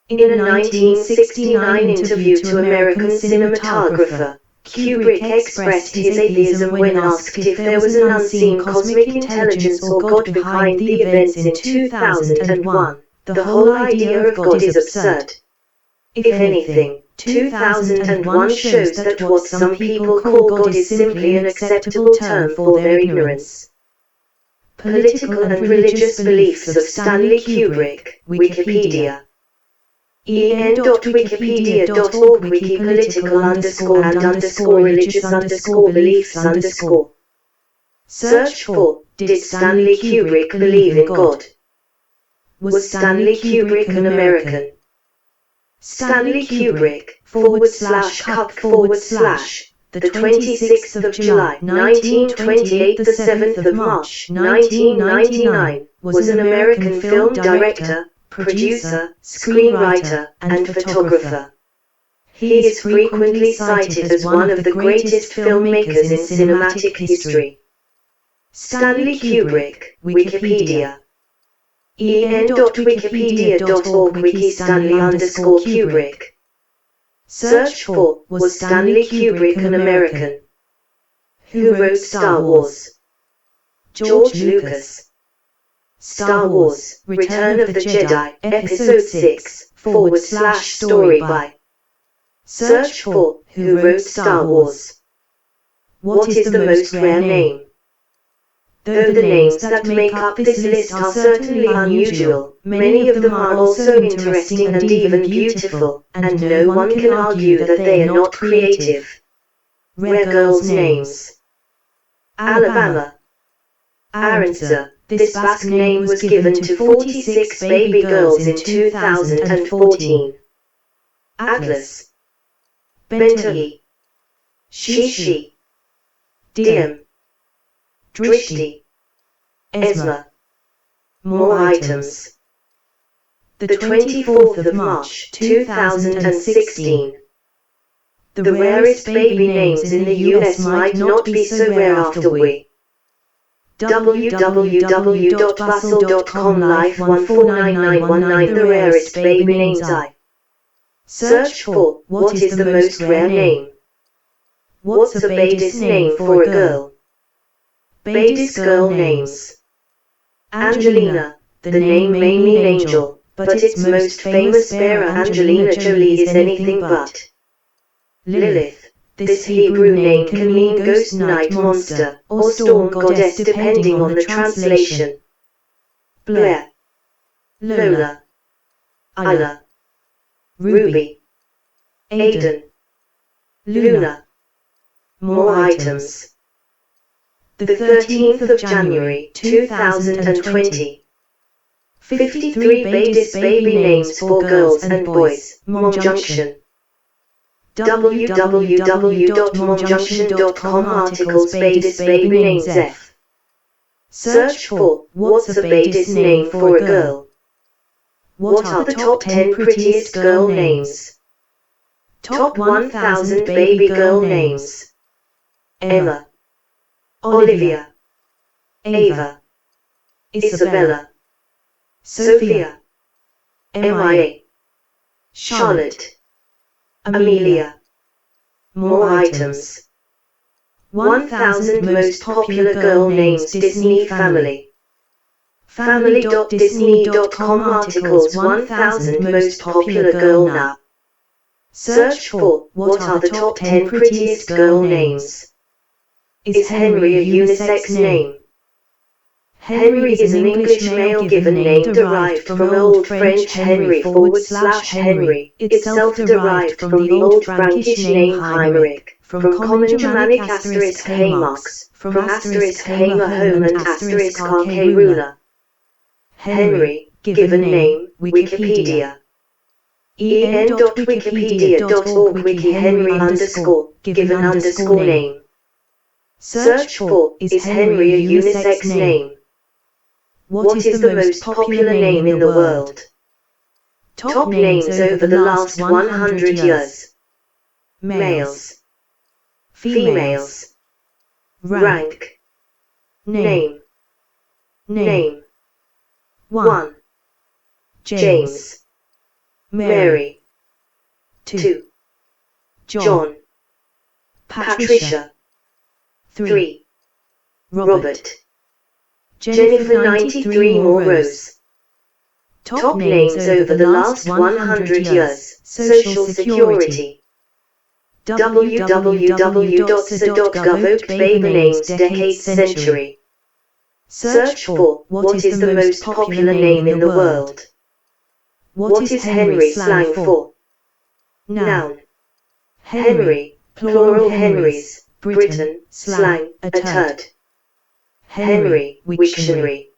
In a 1969 interview to American Cinematographer, Kubrick expressed his atheism when asked if there was an unseen cosmic intelligence or God behind the events in 2001. The whole idea of God is absurd. If anything, 2001 shows that what some people call God is simply an acceptable term for their ignorance. Political and religious beliefs of Stanley Kubrick, Wikipedia. en.wikipedia.org Wiki political _and_religious_beliefs_. Search for, did Stanley Kubrick believe in God? Was Stanley Kubrick an American? Stanley Kubrick, /cup/, the 26th of July, 1928, the 7th of March, 1999, was an American film director, producer, screenwriter, and photographer. He is frequently cited as one of the greatest filmmakers in cinematic history. Stanley Kubrick, Wikipedia. en.wikipedia.org Wiki Stanley_Kubrick. Search for, was Stanley Kubrick an American? Who wrote Star Wars? George Lucas. Star Wars, Return of the Jedi, Episode 6, / story by. Search for, who wrote Star Wars? What is the most rare name? Though the names that make up this list are certainly unusual, many of them are also interesting and even beautiful, and no one can argue that they are not creative. Rare girls' names. Alabama. Aranza. This Basque name was given to 46 baby girls in 2014. Atlas. Bentley, Shishi, Diem, Drishti, Esma. More items. The 24th of March 2016. The rarest baby names in the US might not be so rare after we. www.bustle.com Life 149919 The rarest baby names I search for. What is the most rare name? What's a baddest name for a girl? Baddest girl names. Angelina, the name may mean angel, but its most famous bearer Angelina Jolie is anything but. Lilith, this Hebrew name can mean ghost, night monster, or storm goddess depending on the translation. Blair, Lola, Isla, Ruby, Aiden, Luna. More items. The 13th of January 2020. 53 baddest baby names for girls and boys. Mom Junction. www.momjunction.com Articles baddest baby names F. Search for, what's the baddest name for a girl? What are the top 10 prettiest girl names? Top 1000 baby girl names. Emma, Olivia, Ava, Isabella, Sophia, Mia, Charlotte, Amelia. More items. 1000 most popular girl names Disney Family. Family.disney.com Articles 1000 most popular girl now. Search for, what are the top 10 prettiest girl names? Is Henry a unisex name? Henry is an English male given name derived from Old French Henry/Henry, itself derived from the Old Frankish name Heimeric, from Common Germanic *Heimox, from *Heimer home and *Arche ruler. Henry, given name, Wikipedia. en.wikipedia.org Wiki Henry given name. Search for, is Henry a unisex name? What is the most popular name in the world? Top names over the last 100 years. Males. Females. Rank. Name. 1. James. Mary. 2. John. Patricia. 3. Robert. Jennifer 93 more rows. Top names over the last 100 years. Social Security. www.sa.gov Baby names decades century. Search for, what is the most popular name in the world? What is Henry slang for? Noun. Henry, plural Henrys, Britain, slang, a turd. Henry, Wiktionary.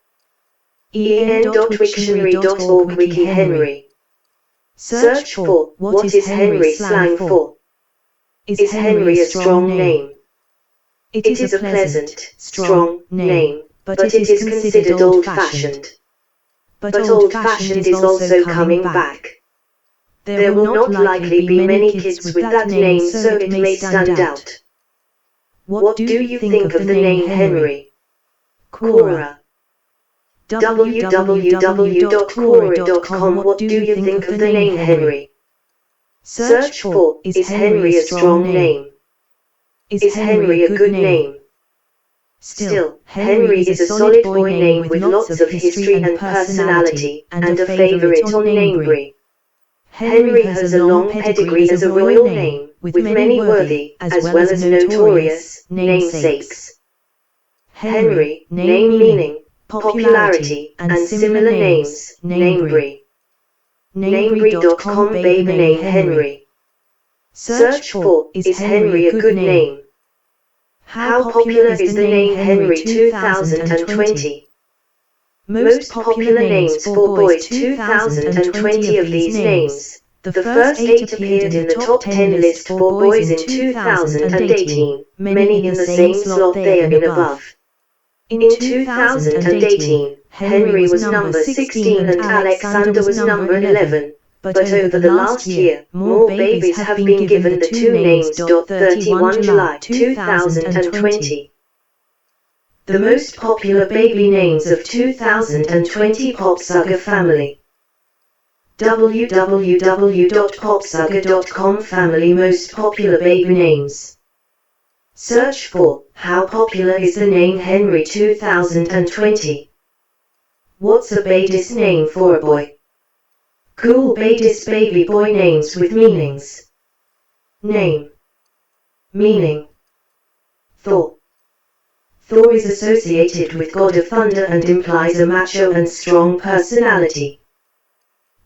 en.wiktionary.org Wiki Henry. Search for, what is Henry slang for? Is Henry a strong name? It is a pleasant, strong name, but it is considered old-fashioned. But old-fashioned is also coming back. There will not likely be many kids with that name, so it may stand out. What do you think of the name Henry? Quora. www.quora.com What do you think of the name Henry? Search for, is Henry a strong name? Is Henry a good name? Still, Henry is a solid boy name with lots of history and personality, and a favorite on Namebury. Henry has a long pedigree as a royal name, with many worthy, as well as notorious, namesakes. Henry, name meaning, popularity, and similar names, Namebury. Namebury.com Baby name Henry. Search for, is Henry a good name? How popular is the name Henry 2020? Most popular names for boys 2020 of these names, The first 8 appeared in the top 10 list for boys in 2018, many in the same slot there and above. In 2018, Henry was number 16 and Alexander was number 11, but over the last year, more babies have been given the two names. 31 July 2020. The most popular baby names of 2020 Popsugar family. www.popsugar.com Family most popular baby names. Search for, how popular is the name Henry 2020? What's a baby's name for a boy? Cool baby's baby boy names with meanings. Name. Meaning. Thor. Thor is associated with God of Thunder and implies a macho and strong personality.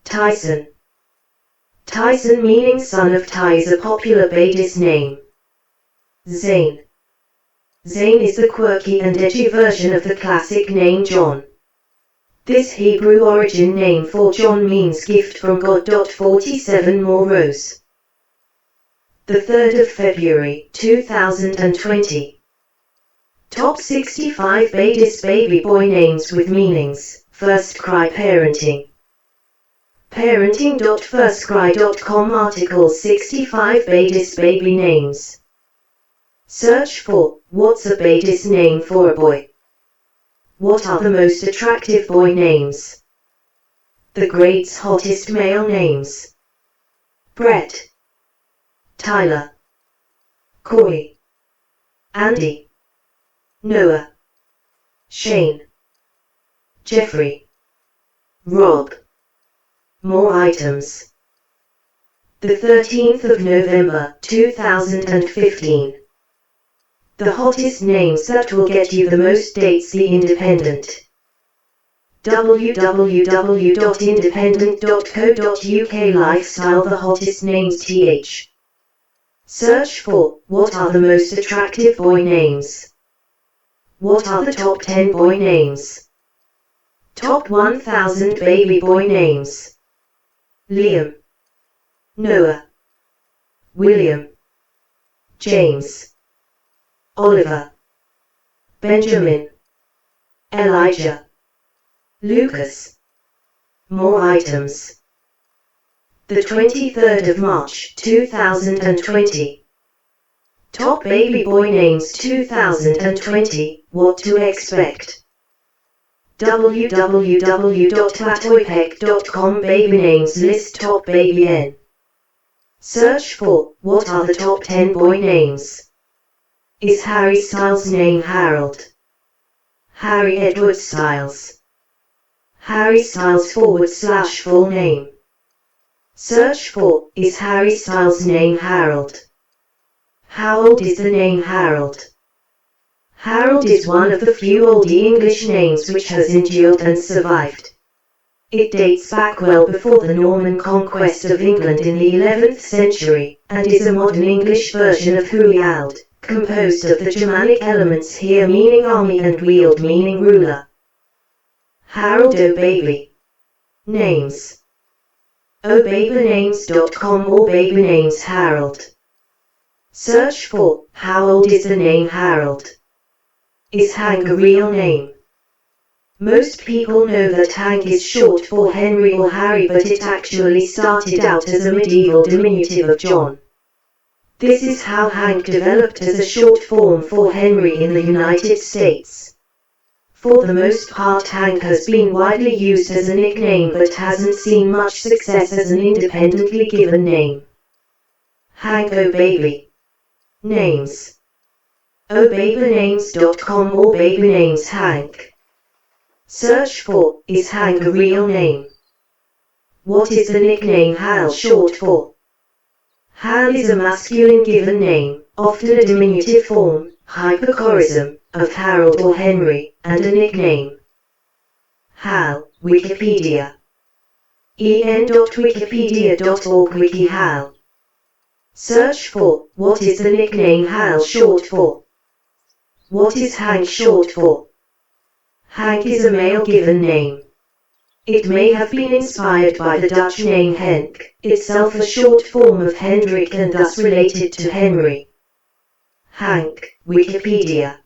Tyson. Tyson meaning son of Ty is a popular baby's name. Zane. Zane is the quirky and edgy version of the classic name John. This Hebrew origin name for John means gift from God. 47 more rows. The 3rd of February 2020. Top 65 baby's baby boy names with meanings. First Cry Parenting. Parenting.firstcry.com articles 65 baby's baby names. Search for, what's a baby's name for a boy? What are the most attractive boy names? The great's hottest male names. Brett. Tyler. Corey. Andy. Noah. Shane. Jeffrey. Rob. More items. The 13th of November 2015. The hottest names that will get you the most dates. The Independent. www.independent.co.uk Lifestyle. The hottest names. Search for, what are the most attractive boy names? What are the top 10 boy names? Top 1000 baby boy names. Liam. Noah. William. James. Oliver. Benjamin. Elijah. Lucas. More items. The 23rd of March 2020. Top baby boy names 2020, what to expect. www.platoypec.com Baby names list top baby N. Search for, what are the top 10 boy names? Is Harry Styles' name Harold? Harry Edward Styles. Harry Styles / full name. Search for, is Harry Styles' name Harold? How old is the name Harold? Harold is one of the few Old English names which has endured and survived. It dates back well before the Norman conquest of England in the 11th century, and is a modern English version of Huald, composed of the Germanic elements here meaning army and wield meaning ruler. Harold O'Baby. Names. obabynames.com or baby names Harold. Search for, how old is the name Harold? Is Hank a real name? Most people know that Hank is short for Henry or Harry, but it actually started out as a medieval diminutive of John. This is how Hank developed as a short form for Henry in the United States. For the most part, Hank has been widely used as a nickname but hasn't seen much success as an independently given name. Hank O'Baby. Names. obabynames.com or baby names Hank. Search for, is Hank a real name? What is the nickname Hal short for? Hal is a masculine given name, often a diminutive form, hyperchorism, of Harold or Henry, and a nickname. Hal, Wikipedia. en.wikipedia.org WikiHal. Search for, what is the nickname Hal short for? What is Hank short for? Hank is a male given name. It may have been inspired by the Dutch name Henk, itself a short form of Hendrik and thus related to Henry. Hank, Wikipedia.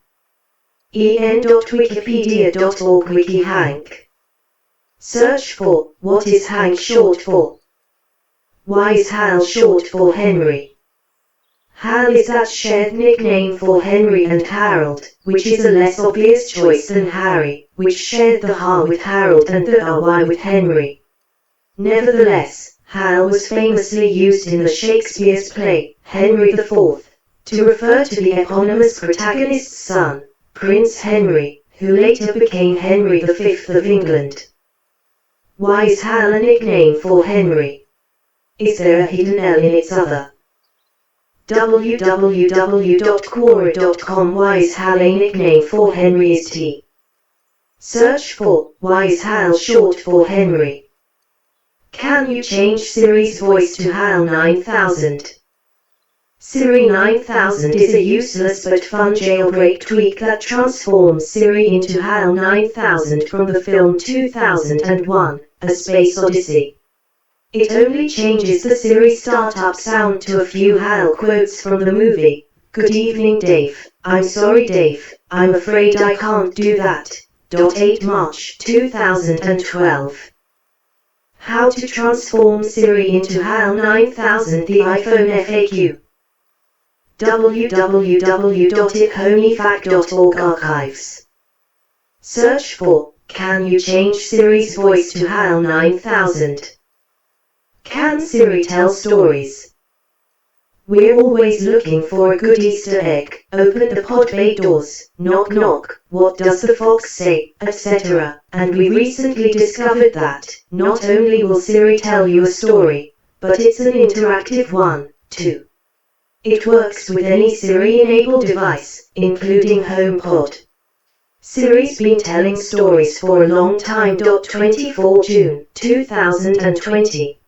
en.wikipedia.org Wiki Hank. Search for, what is Hank short for? Why is Hal short for Henry? Hal is that shared nickname for Henry and Harold, which is a less obvious choice than Harry, which shared the H with Harold and the RY with Henry. Nevertheless, Hal was famously used in the Shakespeare's play, Henry IV, to refer to the eponymous protagonist's son, Prince Henry, who later became Henry V of England. Why is Hal a nickname for Henry? Is there a hidden L in its other? www.quora.com Why is Hal a nickname for Henry is T. Search for, why is Hal short for Henry? Can you change Siri's voice to Hal 9000? Siri 9000 is a useless but fun jailbreak tweak that transforms Siri into HAL 9000 from the film 2001, A Space Odyssey. It only changes the Siri startup sound to a few HAL quotes from the movie. Good evening Dave, I'm sorry Dave, I'm afraid I can't do that. 8 March 2012. How to transform Siri into HAL 9000 The iPhone FAQ. www.iphoneyfac.org Archives. Search for, can you change Siri's voice to HAL 9000? Can Siri tell stories? We're always looking for a good Easter egg. Open the pod bay doors, knock knock, what does the fox say, etc. And we recently discovered that, not only will Siri tell you a story, but it's an interactive one, too. It works with any Siri-enabled device, including HomePod. Siri's been telling stories for a long time. 24 June 2020.